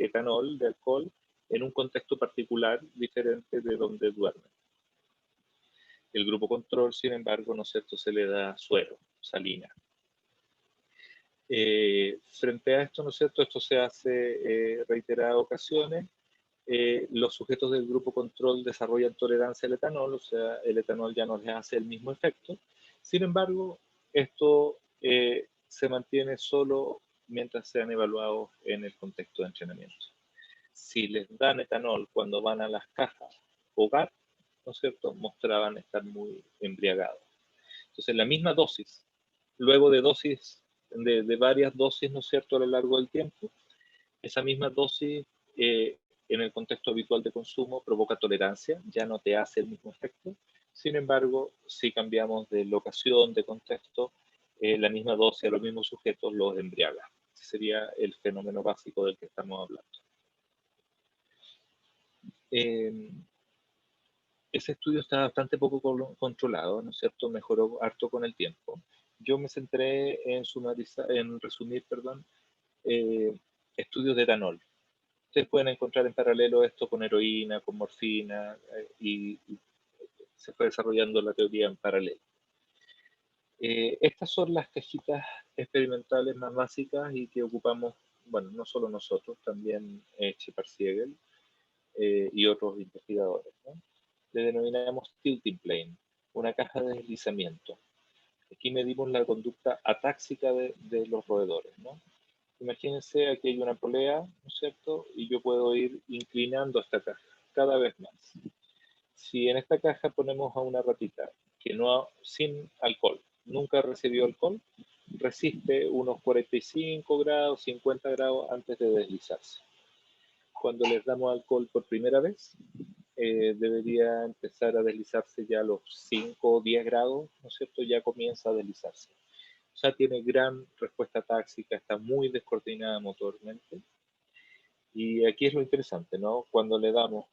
etanol, de alcohol, en un contexto particular diferente de donde duermen. El grupo control, sin embargo, ¿no es cierto?, se le da suero, salina. Frente a esto, ¿no es cierto?, esto se hace reiteradas ocasiones. Los sujetos del grupo control desarrollan tolerancia al etanol, o sea, el etanol ya no les hace el mismo efecto. Sin embargo, esto se mantiene solo mientras sean evaluados en el contexto de entrenamiento. Si les dan etanol cuando van a las cajas hogar, ¿no es cierto?, mostraban estar muy embriagados. Entonces, la misma dosis, luego de varias dosis, ¿no es cierto?, a lo largo del tiempo, esa misma dosis en el contexto habitual de consumo provoca tolerancia, ya no te hace el mismo efecto. Sin embargo, si cambiamos de locación, de contexto, la misma dosis a los mismos sujetos los embriaga. Ese sería el fenómeno básico del que estamos hablando. Ese estudio está bastante poco controlado, ¿no es cierto? Mejoró harto con el tiempo. Yo me centré en resumir, estudios de etanol. Ustedes pueden encontrar en paralelo esto con heroína, con morfina, y se fue desarrollando la teoría en paralelo. Estas son las cajitas experimentales más básicas y que ocupamos, bueno, no solo nosotros, también Shepard-Siegel y otros investigadores, ¿no? Le denominamos tilting plane, una caja de deslizamiento. Aquí medimos la conducta atáxica de los roedores, ¿no? Imagínense, aquí hay una polea, ¿no es cierto? Y yo puedo ir inclinando esta caja cada vez más. Si en esta caja ponemos a una ratita que sin alcohol, nunca recibió alcohol, resiste unos 45 grados, 50 grados antes de deslizarse. Cuando les damos alcohol por primera vez, debería empezar a deslizarse ya a los 5 o 10 grados, ¿no es cierto? Ya comienza a deslizarse. O sea, tiene gran respuesta táxica, está muy descoordinada motormente. Y aquí es lo interesante, ¿no? Cuando le damos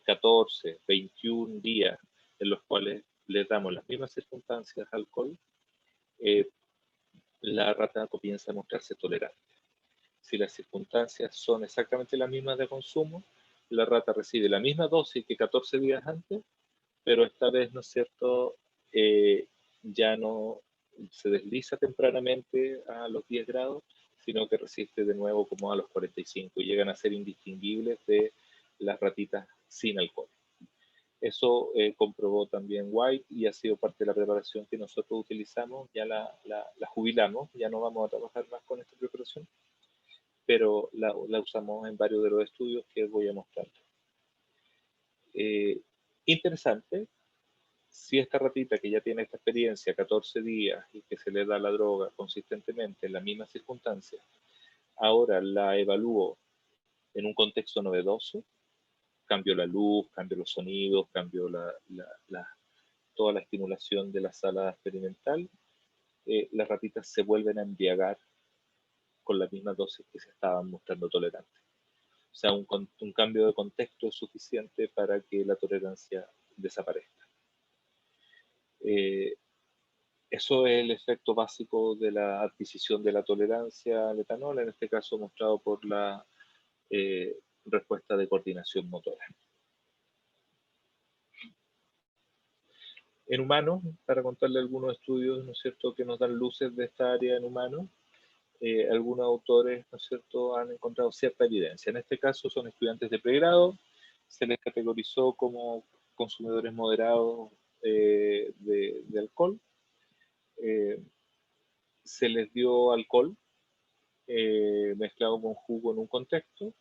14, 21 días en los cuales le damos las mismas circunstancias de alcohol, la rata comienza a mostrarse tolerante. Si las circunstancias son exactamente las mismas de consumo, la rata recibe la misma dosis que 14 días antes, pero esta vez, ¿no es cierto?, ya no se desliza tempranamente a los 10 grados, sino que resiste de nuevo como a los 45 y llegan a ser indistinguibles de las ratitas sin alcohol. Eso comprobó también White y ha sido parte de la preparación que nosotros utilizamos. Ya la jubilamos, ya no vamos a trabajar más con esta preparación, pero la usamos en varios de los estudios que voy a mostrar. Interesante. Si esta ratita que ya tiene esta experiencia, 14 días, y que se le da la droga consistentemente en las mismas circunstancias, ahora la evalúo en un contexto novedoso, cambio la luz, cambio los sonidos, cambio toda la estimulación de la sala experimental, las ratitas se vuelven a embriagar con la misma dosis que se estaban mostrando tolerantes. O sea, un cambio de contexto es suficiente para que la tolerancia desaparezca. Eso es el efecto básico de la adquisición de la tolerancia al etanol, en este caso mostrado por la respuesta de coordinación motora. En humanos, para contarle algunos estudios, ¿no es cierto?, que nos dan luces de esta área en humanos, algunos autores, ¿no es cierto?, han encontrado cierta evidencia. En este caso son estudiantes de pregrado, se les categorizó como consumidores moderados de alcohol, se les dio alcohol mezclado con jugo en un contexto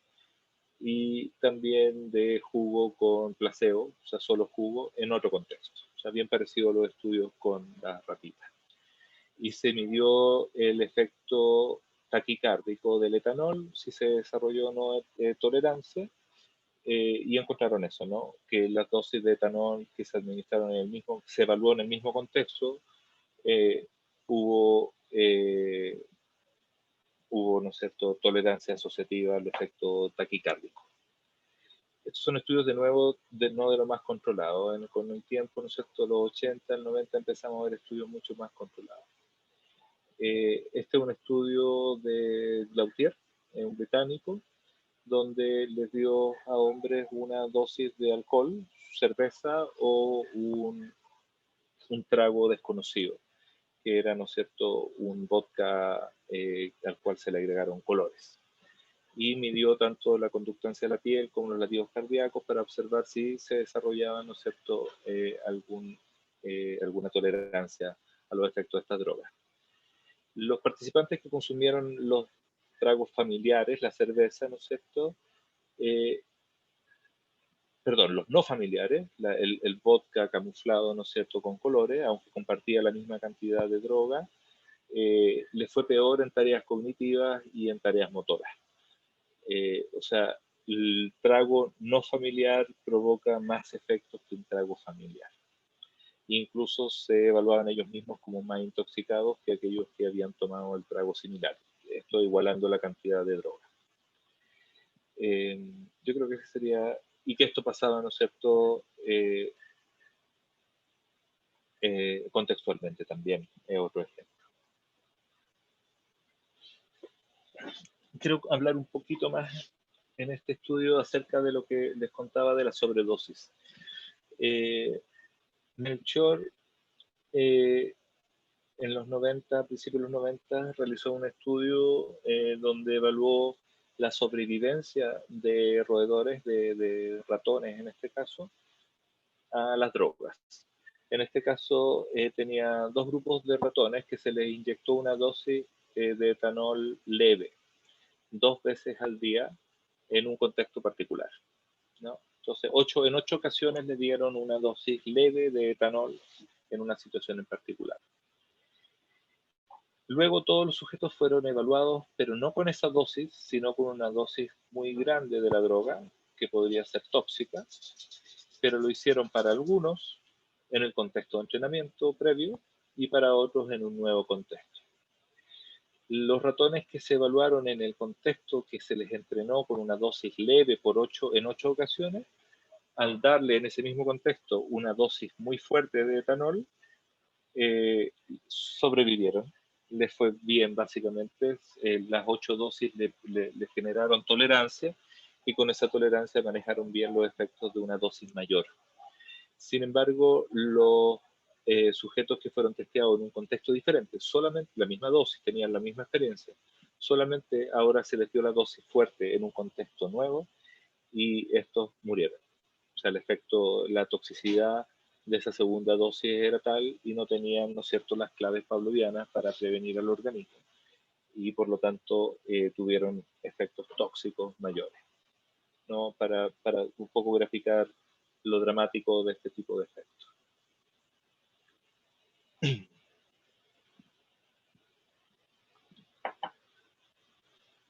y también de jugo con placebo, o sea, solo jugo en otro contexto. O sea, bien parecido a los estudios con las ratitas. Y se midió el efecto taquicárdico del etanol, si se desarrolló o no tolerancia, y encontraron eso, ¿no? Que las dosis de etanol que se administraron se evaluó en el mismo contexto, hubo, ¿no es cierto?, tolerancia asociativa al efecto taquicárdico. Estos son estudios de nuevo, no de lo más controlado. Con el tiempo, ¿no es cierto?, los 80, el 90 empezamos a ver estudios mucho más controlados. Este es un estudio de Glautier, un británico, donde les dio a hombres una dosis de alcohol, cerveza o un trago desconocido, que era, ¿no es cierto?, un vodka al cual se le agregaron colores. Y midió tanto la conductancia de la piel como los latidos cardíacos para observar si se desarrollaba, ¿no es cierto?, alguna tolerancia a los efectos de estas drogas. Los participantes que consumieron los tragos familiares, la cerveza, ¿no es cierto?, perdón, los no familiares, el vodka camuflado, ¿no es cierto?, con colores, aunque compartía la misma cantidad de droga, le fue peor en tareas cognitivas y en tareas motoras. O sea, el trago no familiar provoca más efectos que un trago familiar. Incluso se evaluaban ellos mismos como más intoxicados que aquellos que habían tomado el trago similar. Esto igualando la cantidad de droga. Yo creo que ese sería, y que esto pasaba, ¿no es cierto?, contextualmente también, es otro ejemplo. Quiero hablar un poquito más en este estudio acerca de lo que les contaba de la sobredosis. Melchor, en los 90, a principios de los 90, realizó un estudio donde evaluó la sobrevivencia de roedores, de ratones en este caso, a las drogas. En este caso tenía dos grupos de ratones que se les inyectó una dosis de etanol leve, 2 veces al día en un contexto particular, ¿no? Entonces, en 8 ocasiones le dieron una dosis leve de etanol en una situación en particular. Luego todos los sujetos fueron evaluados, pero no con esa dosis, sino con una dosis muy grande de la droga, que podría ser tóxica, pero lo hicieron para algunos en el contexto de entrenamiento previo y para otros en un nuevo contexto. Los ratones que se evaluaron en el contexto que se les entrenó con una dosis leve en 8 ocasiones, al darle en ese mismo contexto una dosis muy fuerte de etanol, sobrevivieron. Les fue bien, básicamente. Las 8 dosis le generaron tolerancia y con esa tolerancia manejaron bien los efectos de una dosis mayor. Sin embargo, los sujetos que fueron testeados en un contexto diferente, solamente la misma dosis, tenían la misma experiencia, solamente ahora se les dio la dosis fuerte en un contexto nuevo y estos murieron. O sea, el efecto, la toxicidad de esa segunda dosis era tal y no tenían, ¿no es cierto?, las claves pavlovianas para prevenir al organismo y por lo tanto tuvieron efectos tóxicos mayores, ¿no? Para un poco graficar lo dramático de este tipo de efectos.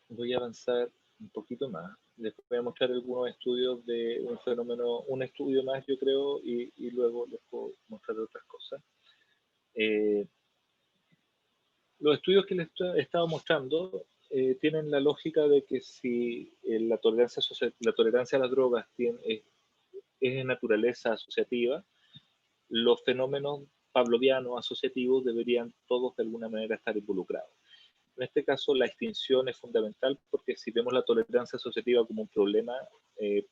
Voy a avanzar un poquito más. Les voy a mostrar algunos estudios de un fenómeno, un estudio más yo creo, y luego les puedo mostrar otras cosas. Los estudios que les he estado mostrando tienen la lógica de que si la tolerancia a las drogas es de naturaleza asociativa, los fenómenos pavlovianos asociativos deberían todos de alguna manera estar involucrados. En este caso, la extinción es fundamental porque si vemos la tolerancia asociativa como un problema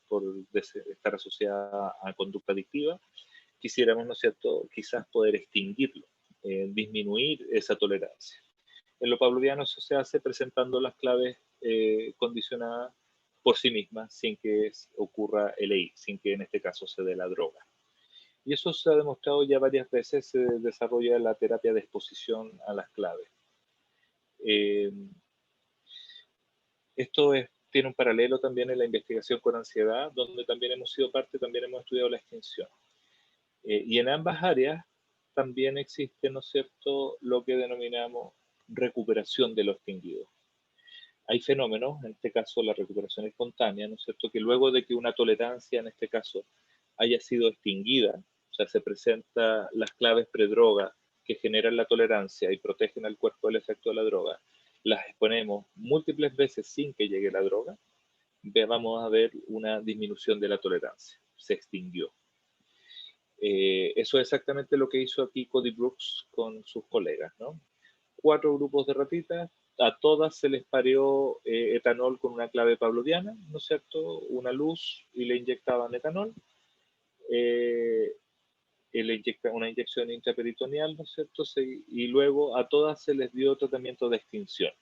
por estar asociada a conducta adictiva, quisiéramos, ¿no es cierto?, quizás poder extinguirlo, disminuir esa tolerancia. En lo pavloviano eso se hace presentando las claves condicionadas por sí mismas, sin que ocurra el EI, sin que en este caso se dé la droga. Y eso se ha demostrado ya varias veces, se desarrolla la terapia de exposición a las claves. Esto tiene un paralelo también en la investigación con ansiedad, donde también hemos sido parte, también hemos estudiado la extinción. Y en ambas áreas también existe, ¿no es cierto?, lo que denominamos recuperación de lo extinguido. Hay fenómenos, en este caso la recuperación espontánea, ¿no es cierto?, que luego de que una tolerancia, en este caso, haya sido extinguida, o sea, se presentan las claves predroga que generan la tolerancia y protegen al cuerpo del efecto de la droga, las exponemos múltiples veces sin que llegue la droga, vamos a ver una disminución de la tolerancia, se extinguió. Eso es exactamente lo que hizo aquí Cody Brooks con sus colegas, ¿no? 4 grupos de ratitas, a todas se les pareó etanol con una clave pavloviana, ¿no es cierto?, una luz y le inyectaban etanol. Le inyectan una inyección intraperitoneal, ¿no es cierto?, y luego a todas se les dio tratamiento de extinción.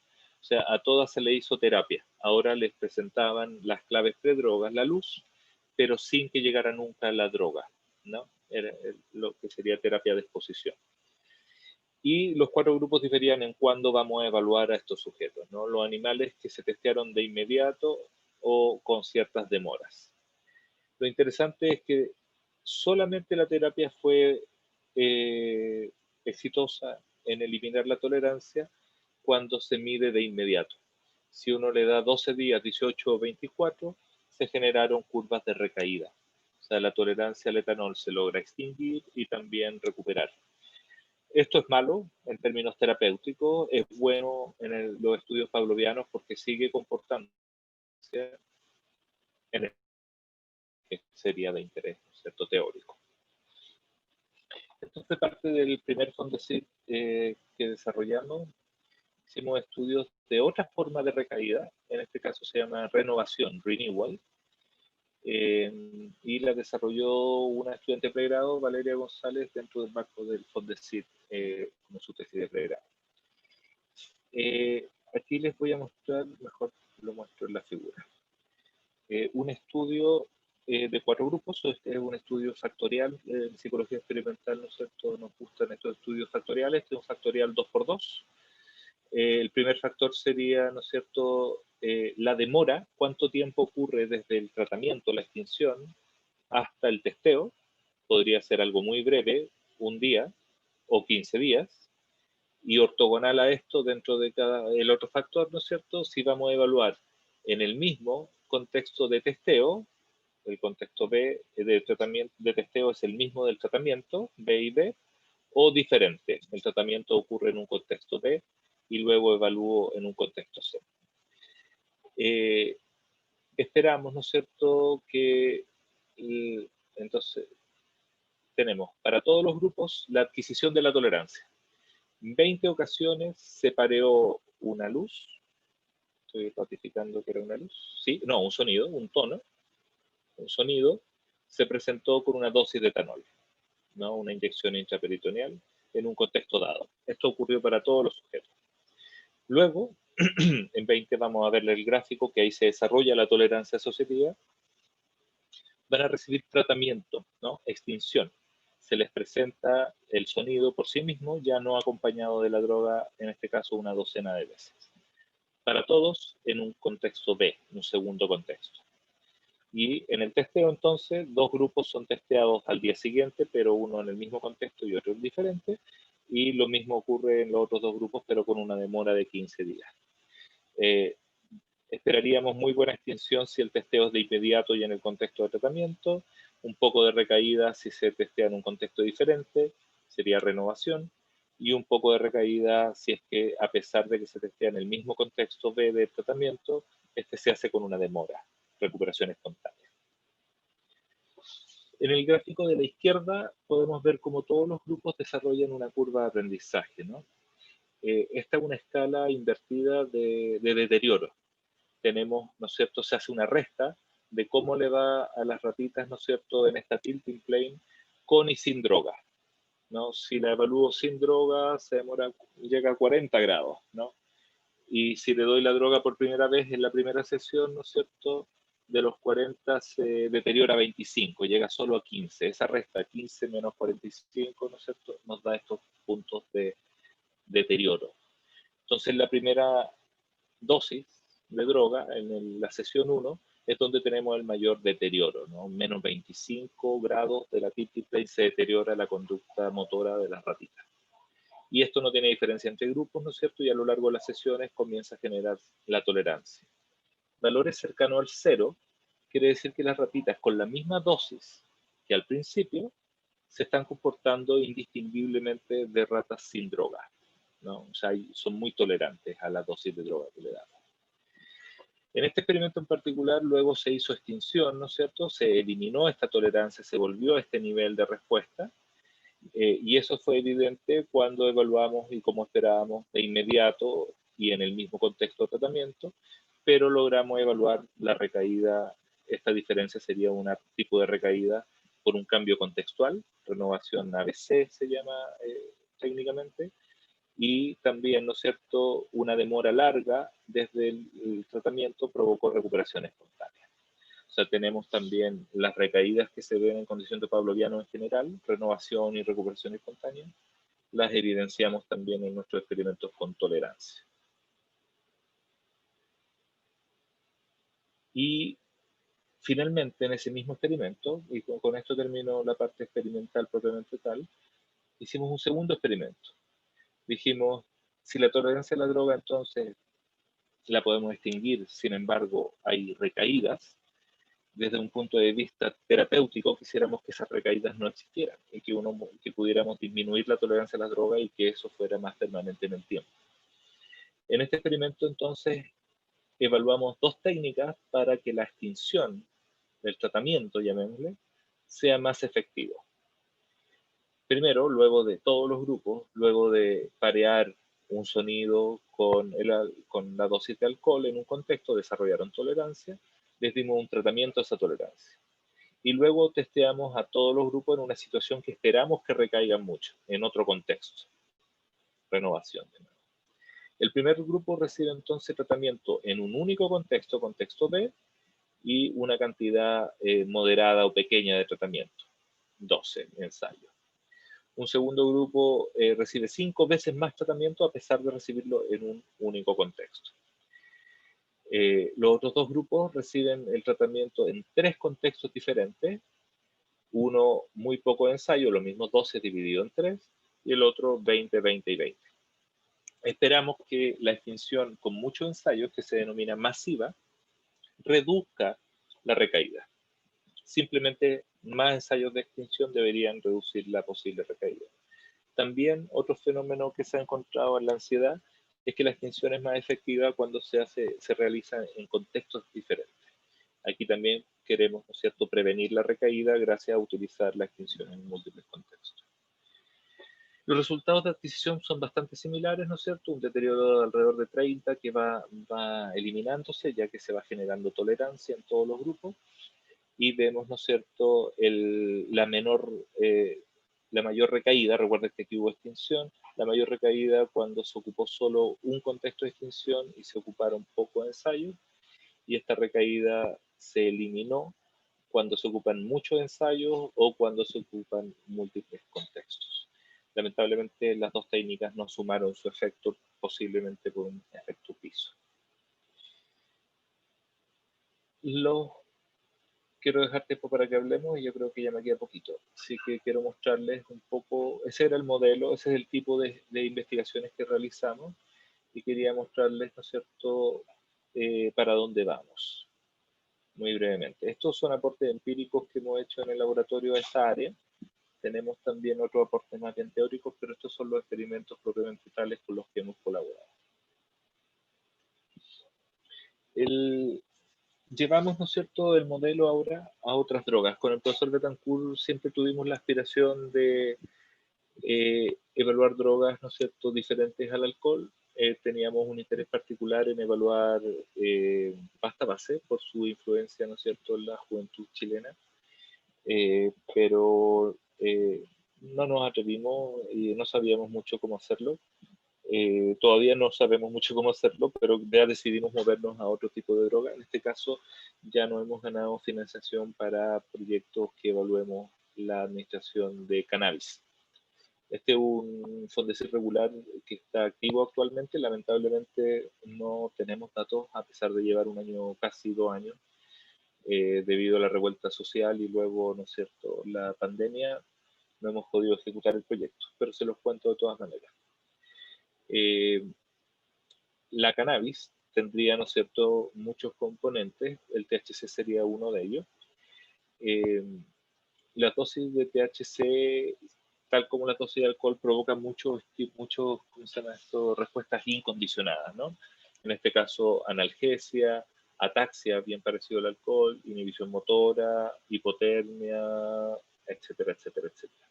O sea, a todas se le hizo terapia. Ahora les presentaban las claves predrogas, la luz, pero sin que llegara nunca la droga, ¿no? Era lo que sería terapia de exposición. Y los 4 grupos diferían en cuándo vamos a evaluar a estos sujetos, ¿no? Los animales que se testearon de inmediato o con ciertas demoras. Lo interesante es que solamente la terapia fue exitosa en eliminar la tolerancia cuando se mide de inmediato. Si uno le da 12 días, 18 o 24, se generaron curvas de recaída. O sea, la tolerancia al etanol se logra extinguir y también recuperar. Esto es malo en términos terapéuticos, es bueno en los estudios pavlovianos porque sigue comportándose en el que sería de interés, ¿cierto?, teórico. Esto fue parte del primer Fondesit que desarrollamos. Hicimos estudios de otra forma de recaída, en este caso se llama renovación, renewal, y la desarrolló una estudiante de pregrado, Valeria González, dentro del marco del Fondesit como su tesis de pregrado. Aquí les voy a mostrar, mejor lo muestro en la figura, un estudio de 4 grupos. Este es un estudio factorial en psicología experimental, ¿no es cierto? Nos gustan estos estudios factoriales. Este es un factorial 2×2. El primer factor sería, ¿no es cierto?, la demora, cuánto tiempo ocurre desde el tratamiento, la extinción, hasta el testeo. Podría ser algo muy breve, un día o 15 días. Y ortogonal a esto, dentro de el otro factor, ¿no es cierto?, si vamos a evaluar en el mismo contexto de testeo, el contexto B de tratamiento de testeo es el mismo del tratamiento, B y B, o diferente. El tratamiento ocurre en un contexto B y luego evalúo en un contexto C. Esperamos, ¿no es cierto?, que entonces tenemos para todos los grupos la adquisición de la tolerancia. En 20 ocasiones se pareó una luz. Estoy ratificando que era una luz. Sí, no, un sonido, un tono. Un sonido se presentó con una dosis de etanol, ¿no? Una inyección intraperitoneal en un contexto dado. Esto ocurrió para todos los sujetos. Luego, en 20 vamos a ver el gráfico que ahí se desarrolla la tolerancia asociativa. Van a recibir tratamiento, ¿no? Extinción. Se les presenta el sonido por sí mismo, ya no acompañado de la droga, en este caso una docena de veces. Para todos en un contexto B, un segundo contexto. Y en el testeo, entonces, 2 grupos son testeados al día siguiente, pero uno en el mismo contexto y otro en diferente. Y lo mismo ocurre en los otros 2 grupos, pero con una demora de 15 días. Esperaríamos muy buena extinción si el testeo es de inmediato y en el contexto de tratamiento. Un poco de recaída si se testea en un contexto diferente, sería renovación. Y un poco de recaída si es que, a pesar de que se testea en el mismo contexto B de tratamiento, este se hace con una demora, recuperación espontánea. En el gráfico de la izquierda podemos ver cómo todos los grupos desarrollan una curva de aprendizaje, ¿no? Esta es una escala invertida de deterioro. Tenemos, ¿no es cierto?, se hace una resta de cómo le va a las ratitas, ¿no es cierto?, en esta tilting plane con y sin droga, ¿no? Si la evalúo sin droga, llega a 40 grados, ¿no? Y si le doy la droga por primera vez en la primera sesión, ¿no es cierto?, de los 40 se deteriora a 25, llega solo a 15. Esa resta 15 menos 45, ¿no es cierto?, nos da estos puntos de deterioro. Entonces, la primera dosis de droga, en la sesión 1, es donde tenemos el mayor deterioro, ¿no? Menos 25 grados de la tilting plane se deteriora la conducta motora de las ratitas. Y esto no tiene diferencia entre grupos, ¿no es cierto? Y a lo largo de las sesiones comienza a generar la tolerancia. Valores cercanos al 0 quiere decir que las ratitas con la misma dosis que al principio se están comportando indistinguiblemente de ratas sin droga, ¿no? O sea, son muy tolerantes a la dosis de droga que le damos. En este experimento en particular, luego se hizo extinción, ¿no es cierto? Se eliminó esta tolerancia, se volvió a este nivel de respuesta, y eso fue evidente cuando evaluamos y como esperábamos de inmediato y en el mismo contexto de tratamiento, pero logramos evaluar la recaída. Esta diferencia sería un tipo de recaída por un cambio contextual, renovación ABC se llama técnicamente, y también, ¿no es cierto?, una demora larga desde el tratamiento provocó recuperación espontánea. O sea, tenemos también las recaídas que se ven en condición de pavloviano en general, renovación y recuperación espontánea, las evidenciamos también en nuestros experimentos con tolerancia. Y Finalmente, en ese mismo experimento, y con esto termino la parte experimental propiamente tal, hicimos un segundo experimento. Dijimos, si la tolerancia a la droga entonces la podemos extinguir, sin embargo hay recaídas, desde un punto de vista terapéutico quisiéramos que esas recaídas no existieran y que pudiéramos disminuir la tolerancia a las drogas y que eso fuera más permanente en el tiempo. En este experimento entonces evaluamos dos técnicas para que la extinción del tratamiento, llamémosle, sea más efectivo. Primero, luego de todos los grupos, luego de parear un sonido con la dosis de alcohol en un contexto, desarrollaron tolerancia, les dimos un tratamiento a esa tolerancia. Y luego testeamos a todos los grupos en una situación que esperamos que recaigan mucho, en otro contexto. Renovación. El primer grupo recibe entonces tratamiento en un único contexto, contexto B, y una cantidad moderada o pequeña de tratamiento, 12 ensayos. Un segundo grupo recibe 5 veces más tratamiento a pesar de recibirlo en un único contexto. Los otros dos grupos reciben el tratamiento en 3 contextos diferentes, uno muy poco de ensayo, lo mismo 12 dividido en 3, y el otro 20, 20 y 20. Esperamos que la extinción con muchos ensayos, que se denomina masiva, reduzca la recaída. Simplemente más ensayos de extinción deberían reducir la posible recaída. También otro fenómeno que se ha encontrado en la ansiedad es que la extinción es más efectiva cuando se realiza en contextos diferentes. Aquí también queremos, ¿no es cierto?, prevenir la recaída gracias a utilizar la extinción en múltiples contextos. Los resultados de adquisición son bastante similares, ¿no es cierto? Un deterioro de alrededor de 30 que va eliminándose ya que se va generando tolerancia en todos los grupos y vemos, ¿no es cierto?, la mayor recaída, recuerden que aquí hubo extinción, la mayor recaída cuando se ocupó solo un contexto de extinción y se ocuparon pocos ensayos, y esta recaída se eliminó cuando se ocupan muchos ensayos o cuando se ocupan múltiples contextos. Lamentablemente las dos técnicas no sumaron su efecto, posiblemente por un efecto piso. Quiero dejar tiempo para que hablemos y yo creo que ya me queda poquito. Así que quiero mostrarles un poco, ese era el modelo, ese es el tipo de investigaciones que realizamos y quería mostrarles, ¿no es cierto?, para dónde vamos, muy brevemente. Estos son aportes empíricos que hemos hecho en el laboratorio a esta área. Tenemos también otros aportes más bien teóricos, pero estos son los experimentos propiamente tales con los que hemos colaborado. Llevamos, ¿no es cierto?, el modelo ahora a otras drogas. Con el profesor Betancourt siempre tuvimos la aspiración de evaluar drogas, ¿no es cierto?, diferentes al alcohol. Teníamos un interés particular en evaluar pasta base por su influencia, ¿no es cierto?, en la juventud chilena. Pero no nos atrevimos y no sabíamos mucho cómo hacerlo. Todavía no sabemos mucho cómo hacerlo, pero ya decidimos movernos a otro tipo de droga. En este caso, ya no hemos ganado financiación para proyectos que evaluemos la administración de cannabis. Este es un Fondesit regular que está activo actualmente. Lamentablemente no tenemos datos, a pesar de llevar un año, casi 2 años, debido a la revuelta social y luego, ¿no es cierto?, la pandemia, no hemos podido ejecutar el proyecto, pero se los cuento de todas maneras. La cannabis tendría, ¿no es cierto?, muchos componentes, el THC sería uno de ellos. La dosis de THC, tal como la dosis de alcohol, provoca muchos ¿cómo se llama esto?, respuestas incondicionadas, ¿no? En este caso, analgesia, ataxia, bien parecido al alcohol, inhibición motora, hipotermia, etcétera, etcétera, etcétera.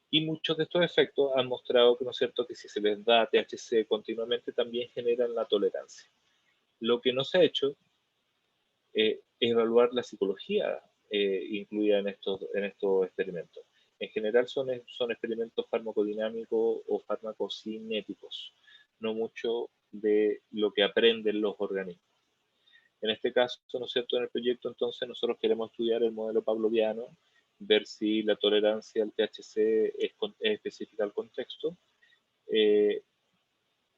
Y muchos de estos efectos han mostrado que, ¿no es cierto?, que si se les da THC continuamente también generan la tolerancia. Lo que no se ha hecho es evaluar la psicología incluida en estos experimentos. En general son experimentos farmacodinámicos o farmacocinéticos, no mucho de lo que aprenden los organismos. En este caso, ¿no es cierto?, en el proyecto entonces nosotros queremos estudiar el modelo pavloviano, ver si la tolerancia al THC es específica al contexto,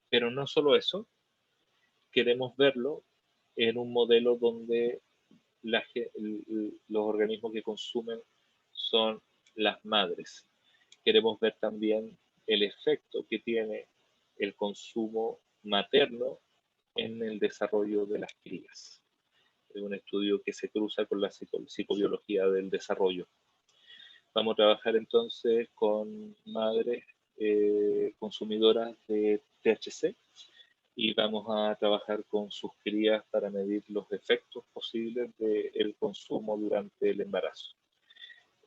pero no solo eso, queremos verlo en un modelo donde los organismos que consumen son las madres. Queremos ver también el efecto que tiene el consumo materno en el desarrollo de las crías. Es un estudio que se cruza con la psicobiología del desarrollo. Vamos a trabajar entonces con madres consumidoras de THC y vamos a trabajar con sus crías para medir los efectos posibles del consumo durante el embarazo.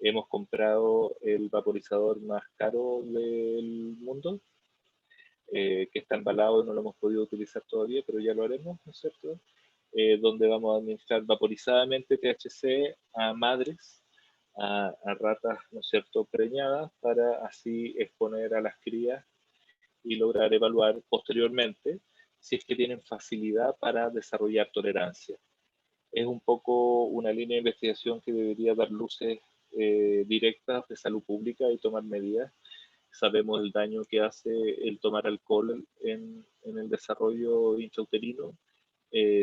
Hemos comprado el vaporizador más caro del mundo, que está embalado y no lo hemos podido utilizar todavía, pero ya lo haremos, ¿no es cierto? Donde vamos a administrar vaporizadamente THC a madres, a ratas, ¿no es cierto?, preñadas, para así exponer a las crías y lograr evaluar posteriormente si es que tienen facilidad para desarrollar tolerancia. Es un poco una línea de investigación que debería dar luces directas de salud pública y tomar medidas. Sabemos el daño que hace el tomar alcohol en el desarrollo intrauterino.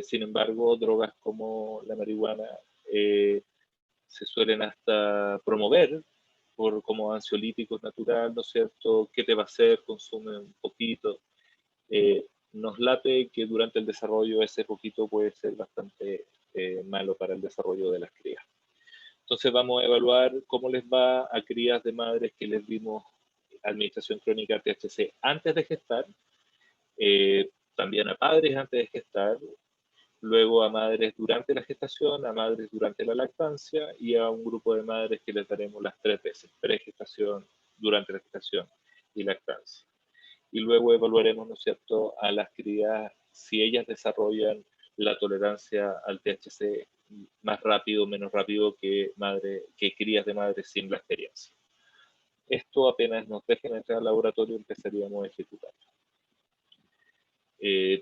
Sin embargo, drogas como la marihuana se suelen hasta promover como ansiolíticos natural, ¿no es cierto? ¿Qué te va a hacer? Consume un poquito. Nos late que durante el desarrollo ese poquito puede ser bastante malo para el desarrollo de las crías. Entonces vamos a evaluar cómo les va a crías de madres que les dimos administración crónica de THC antes de gestar, también a padres antes de gestar, luego a madres durante la gestación, a madres durante la lactancia y a un grupo de madres que les daremos las 3 veces, pregestación, durante la gestación y lactancia. Y luego evaluaremos, ¿no es cierto?, a las crías si ellas desarrollan la tolerancia al THC más rápido o menos rápido que crías de madres sin la experiencia. Esto apenas nos dejen entrar al laboratorio empezaríamos a ejecutar.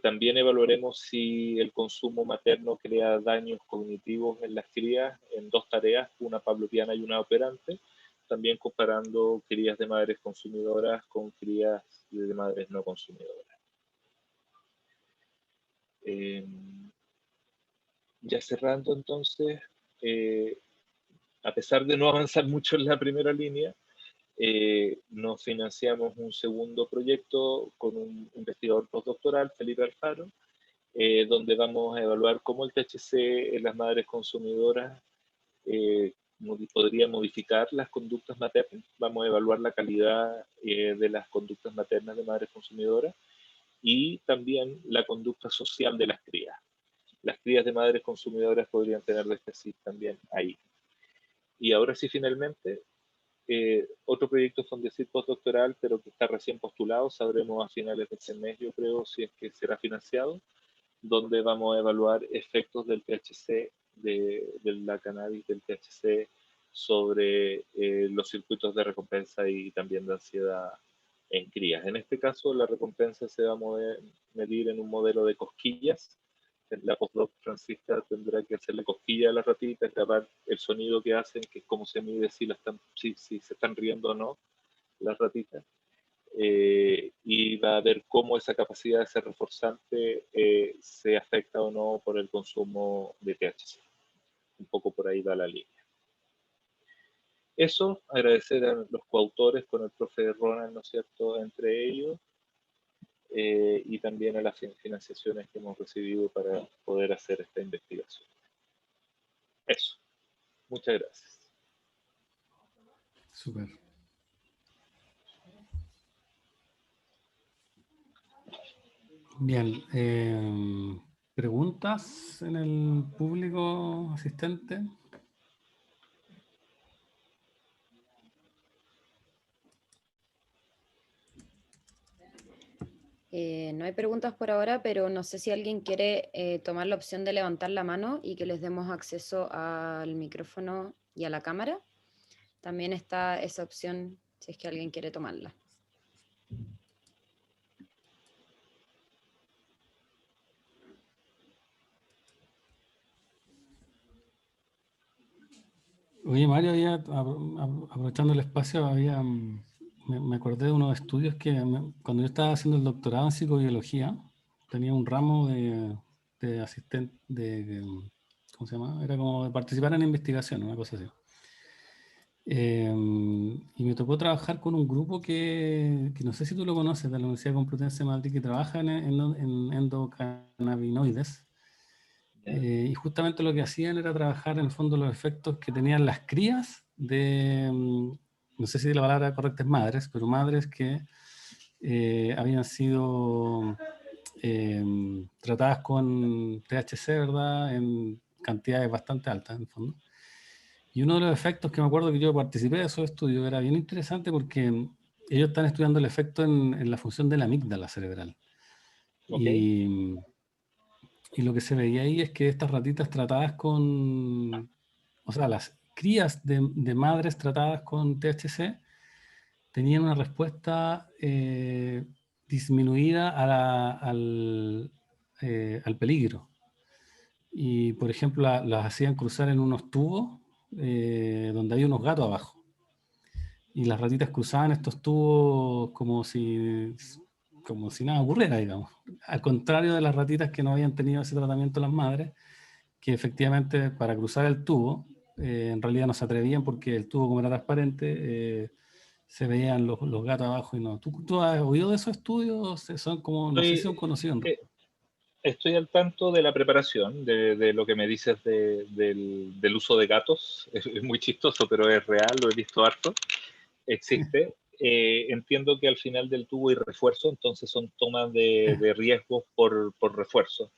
También evaluaremos si el consumo materno crea daños cognitivos en las crías en 2 tareas, una pavloviana y una operante, también comparando crías de madres consumidoras con crías de madres no consumidoras. Ya cerrando entonces, a pesar de no avanzar mucho en la primera línea, nos financiamos un segundo proyecto con un investigador postdoctoral, Felipe Alfaro, donde vamos a evaluar cómo el THC en las madres consumidoras podría modificar las conductas maternas. Vamos a evaluar la calidad de las conductas maternas de madres consumidoras y también la conducta social de las crías. Las crías de madres consumidoras podrían tener déficit también ahí. Y ahora sí, finalmente, otro proyecto Fondesit postdoctoral, pero que está recién postulado, sabremos a finales de este mes, yo creo, si es que será financiado, donde vamos a evaluar efectos del THC, de la cannabis, del THC, sobre los circuitos de recompensa y también de ansiedad en crías. En este caso, la recompensa se va a medir en un modelo de cosquillas. La postdoc Francisca tendrá que hacerle cosquilla a las ratitas, grabar el sonido que hacen, que es como se mide si se están riendo o no las ratitas. Y va a ver cómo esa capacidad de ser reforzante se afecta o no por el consumo de THC. Un poco por ahí va la línea. Eso, agradecer a los coautores con el profe Ronald, ¿no es cierto?, entre ellos, y también a las financiaciones que hemos recibido para poder hacer esta investigación. Eso. Muchas gracias. Súper. Bien. ¿Preguntas en el público asistente? No hay preguntas por ahora, pero no sé si alguien quiere tomar la opción de levantar la mano y que les demos acceso al micrófono y a la cámara. También está esa opción si es que alguien quiere tomarla. Oye, Mario, aprovechando el espacio, me acordé de unos estudios que cuando yo estaba haciendo el doctorado en psicobiología, tenía un ramo de asistente, ¿cómo se llama? Era como participar en investigación, una cosa así. Y me tocó trabajar con un grupo que no sé si tú lo conoces, de la Universidad Complutense de Madrid, que trabaja en endocannabinoides. Y justamente lo que hacían era trabajar en el fondo los efectos que tenían las crías de, no sé si la palabra correcta es madres, pero madres que habían sido tratadas con THC, ¿verdad? En cantidades bastante altas, en el fondo. Y uno de los efectos que me acuerdo que yo participé de esos estudios era bien interesante porque ellos están estudiando el efecto en la función de la amígdala cerebral. Okay. Y lo que se veía ahí es que estas ratitas tratadas con, o sea, las crías de madres tratadas con THC tenían una respuesta disminuida al peligro. Y, por ejemplo, las hacían cruzar en unos tubos donde hay unos gatos abajo. Y las ratitas cruzaban estos tubos como si nada ocurriera, digamos. Al contrario de las ratitas que no habían tenido ese tratamiento las madres, que efectivamente para cruzar el tubo, en realidad no se atrevían porque el tubo como era transparente, se veían los gatos abajo y no. ¿Tú has oído de esos estudios? Son como, no sé si son Estoy, conocidos. eh, estoy al tanto de la preparación, de lo que me dices del uso de gatos. Es muy chistoso, pero es real, lo he visto harto. Existe. Entiendo que al final del tubo hay refuerzo, entonces son tomas de riesgos por refuerzo.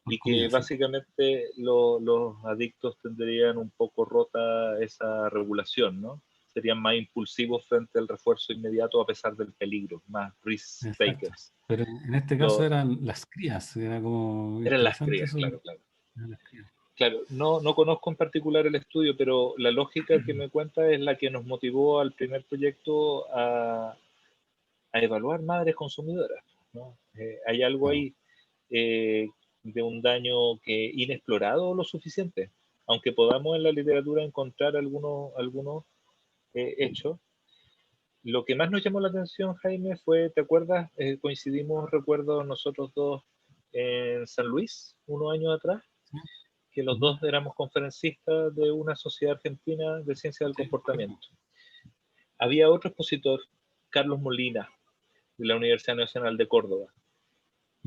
Por Y que comida, sí. básicamente los adictos tendrían un poco rota esa regulación, ¿no? Serían más impulsivos frente al refuerzo inmediato a pesar del peligro, más risk Exacto. takers. Pero en este caso Lo, eran las crías, era como eran las interesante crías, eso. claro, claro. Eran las crías. Claro, no conozco en particular el estudio, pero la lógica que me cuenta es la que nos motivó al primer proyecto a evaluar madres consumidoras, ¿no? Hay algo Claro. ahí eh, de un daño que inexplorado lo suficiente, aunque podamos en la literatura encontrar algunos hechos. Lo que más nos llamó la atención, Jaime, fue, ¿te acuerdas? Coincidimos, recuerdo, nosotros dos en San Luis, unos años atrás, Sí. que los Ujú. dos éramos conferencistas de una sociedad argentina de ciencia del Sí, correcto. comportamiento. Había otro expositor, Carlos Molina, de la Universidad Nacional de Córdoba.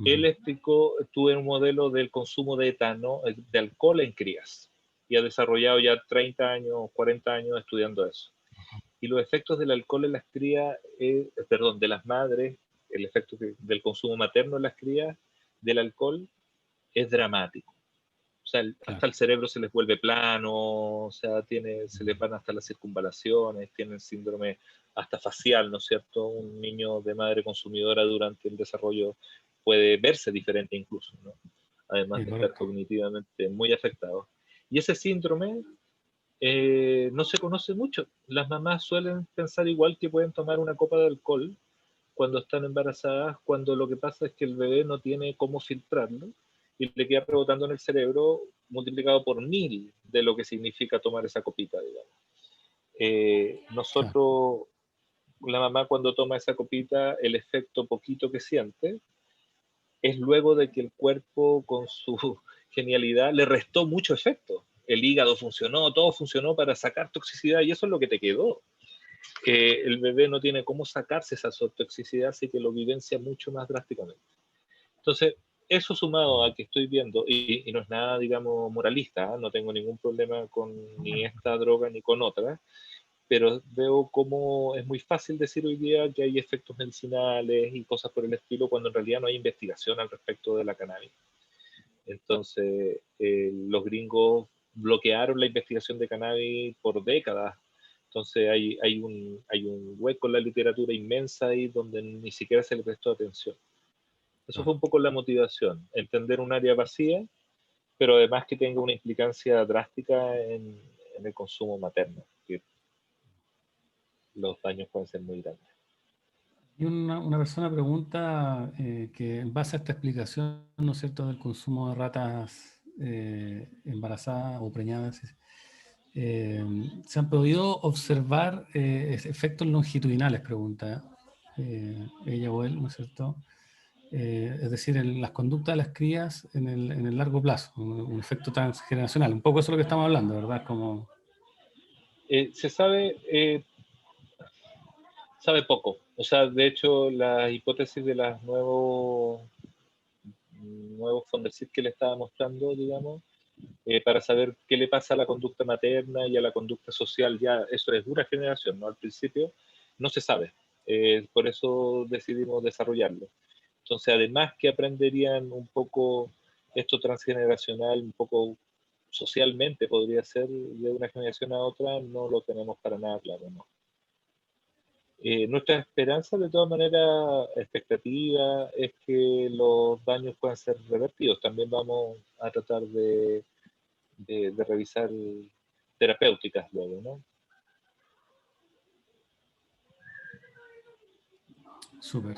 Él Ujú. explicó, tuve un modelo del consumo de etano, de alcohol en crías, y ha desarrollado ya 30 años, 40 años estudiando eso. Y los efectos del alcohol en las crías, perdón, de las madres, el efecto del consumo materno en las crías, del alcohol, es dramático. O sea, hasta Claro. el cerebro se les vuelve plano, o sea, se les van hasta las circunvalaciones, tienen síndrome hasta facial, ¿no es cierto? Un niño de madre consumidora durante el desarrollo puede verse diferente incluso, ¿no? Además Sí, de estar correcto. cognitivamente muy afectado. Y ese síndrome no se conoce mucho. Las mamás suelen pensar igual que pueden tomar una copa de alcohol cuando están embarazadas, cuando lo que pasa es que el bebé no tiene cómo filtrarlo y le queda rebotando en el cerebro multiplicado por 1000 de lo que significa tomar esa copita, digamos. Claro. Nosotros, la mamá cuando toma esa copita, el efecto poquito que siente es luego de que el cuerpo con su genialidad le restó mucho efecto. El hígado funcionó, todo funcionó para sacar toxicidad y eso es lo que te quedó. El bebé no tiene cómo sacarse esa toxicidad, así que lo vivencia mucho más drásticamente. Entonces, eso sumado a que estoy viendo, y no es nada, digamos, moralista, ¿eh? No tengo ningún problema con ni esta droga ni con otra, pero veo cómo es muy fácil decir hoy día que hay efectos medicinales y cosas por el estilo, cuando en realidad no hay investigación al respecto de la cannabis. Entonces, los gringos bloquearon la investigación de cannabis por décadas. Entonces, hay un hueco en la literatura inmensa ahí donde ni siquiera se le prestó atención. Eso fue Claro. un poco la motivación, entender un área vacía, pero además que tenga una implicancia drástica en el consumo materno, que los daños pueden ser muy grandes. Y una persona pregunta que en base a esta explicación, ¿no es cierto?, del consumo de ratas embarazadas o preñadas, eh, ¿se han podido observar efectos longitudinales? Pregunta ella o él, ¿no es cierto? es decir, en las conductas de las crías en el largo plazo, un efecto transgeneracional. Un poco eso es lo que estamos hablando, ¿verdad? Como... Se sabe poco. O sea, de hecho, la hipótesis de los nuevos Fondesit que le estaba mostrando, digamos, para saber qué le pasa a la conducta materna y a la conducta social, ya eso es una generación, ¿no? Al principio no se sabe. Por eso decidimos desarrollarlo. Entonces, además que aprenderían un poco esto transgeneracional, un poco socialmente podría ser de una generación a otra, no lo tenemos para nada claro, ¿no? Nuestra esperanza, de todas maneras, expectativa, es que los daños puedan ser revertidos. También vamos a tratar de revisar terapéuticas luego, ¿no? Súper.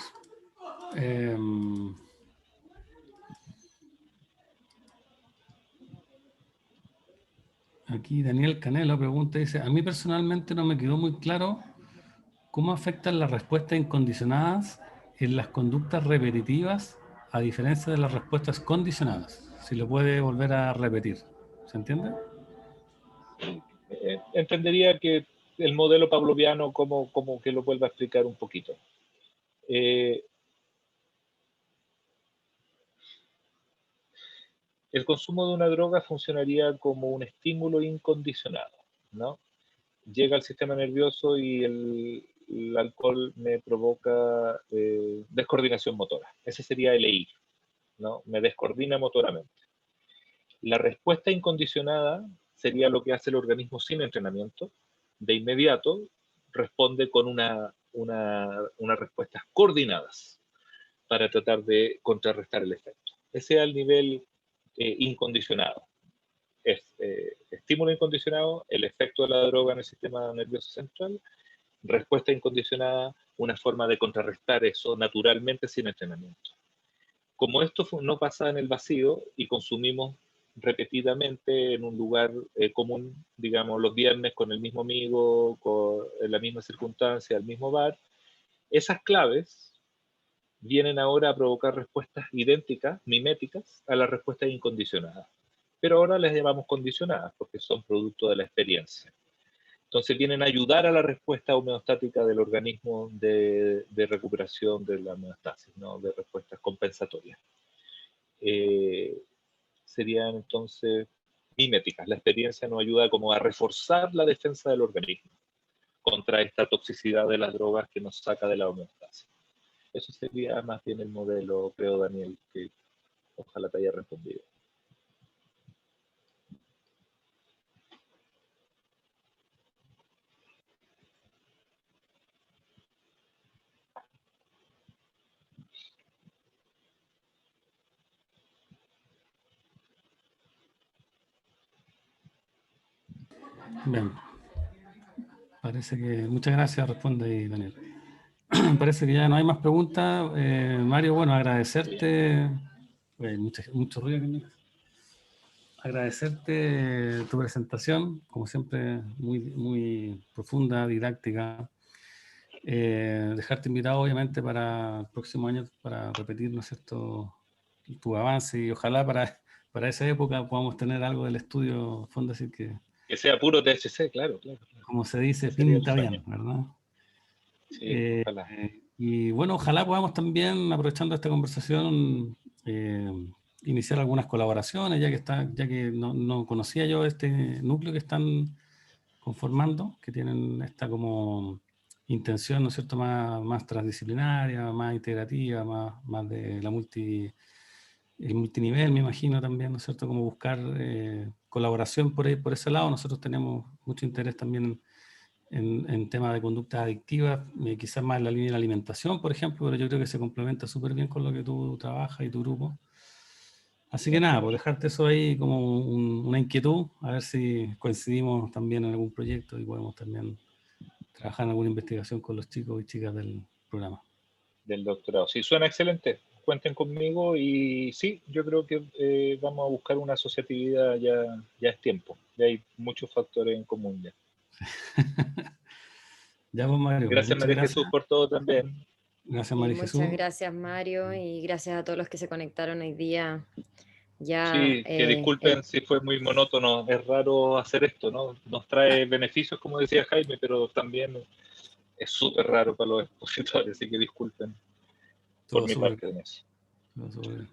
Aquí Daniel Canelo pregunta, dice, a mí personalmente no me quedó muy claro cómo afectan las respuestas incondicionadas en las conductas repetitivas a diferencia de las respuestas condicionadas. Si lo puede volver a repetir. ¿Se entiende? Entendería que el modelo pavloviano como que lo vuelva a explicar un poquito. El consumo de una droga funcionaría como un estímulo incondicionado, ¿no? Llega al sistema nervioso y el alcohol me provoca descoordinación motora. Ese sería el EI, ¿no? Me descoordina motoramente. La respuesta incondicionada sería lo que hace el organismo sin entrenamiento. De inmediato responde con unas respuestas coordinadas para tratar de contrarrestar el efecto. Ese es el nivel incondicionado. Es estímulo incondicionado, el efecto de la droga en el sistema nervioso central, respuesta incondicionada, una forma de contrarrestar eso naturalmente sin entrenamiento. Como esto no pasa en el vacío y consumimos repetidamente en un lugar común, digamos los viernes con el mismo amigo, en la misma circunstancia, el mismo bar, esas claves vienen ahora a provocar respuestas idénticas, miméticas, a las respuestas incondicionadas. Pero ahora les llamamos condicionadas porque son producto de la experiencia. Entonces vienen a ayudar a la respuesta homeostática del organismo de recuperación de la homeostasis, ¿no? De respuestas compensatorias. Serían entonces miméticas. La experiencia nos ayuda como a reforzar la defensa del organismo contra esta toxicidad de las drogas que nos saca de la homeostasis. Eso sería más bien el modelo, creo, Daniel, que ojalá te haya respondido. Bien. Parece que... Muchas gracias, responde ahí Daniel. Parece que ya no hay más preguntas. Mario, bueno, agradecerte. Mucho ruido aquí. Agradecerte tu presentación, como siempre, muy profunda, didáctica. Dejarte invitado, obviamente, para el próximo año para repetir, ¿no es cierto?, tu avance y ojalá para esa época podamos tener algo del estudio Fondesit que sea puro THC, claro. Como se dice, pinta bien, ¿verdad? Sí, ojalá. Y bueno, ojalá podamos también, aprovechando esta conversación, iniciar algunas colaboraciones, ya que no conocía yo este núcleo que están conformando, que tienen esta como intención, ¿no es cierto?, más transdisciplinaria, más integrativa, más de el multinivel, me imagino también, ¿no es cierto?, como buscar colaboración por ese lado. Nosotros tenemos mucho interés también en temas de conductas adictivas, quizás más en la línea de la alimentación, por ejemplo, pero yo creo que se complementa súper bien con lo que tú trabajas y tu grupo. Así que nada, por dejarte eso ahí como una inquietud, a ver si coincidimos también en algún proyecto y podemos también trabajar en alguna investigación con los chicos y chicas del programa. Del doctorado. Sí, suena excelente. Cuenten conmigo y sí, yo creo que vamos a buscar una asociatividad, ya es tiempo. Ya hay muchos factores en común ya. Ya, pues, Mario, Gracias, muchas María gracias. Jesús, por todo también. Gracias, Y María muchas Jesús. gracias, Mario, y gracias a todos los que se conectaron hoy día. Ya, Sí, que disculpen si fue muy monótono, es raro hacer esto, ¿no? Nos trae beneficios, como decía Jaime, pero también es súper raro para los expositores, así que disculpen por Todo mi súper parte en eso. todo súper bien.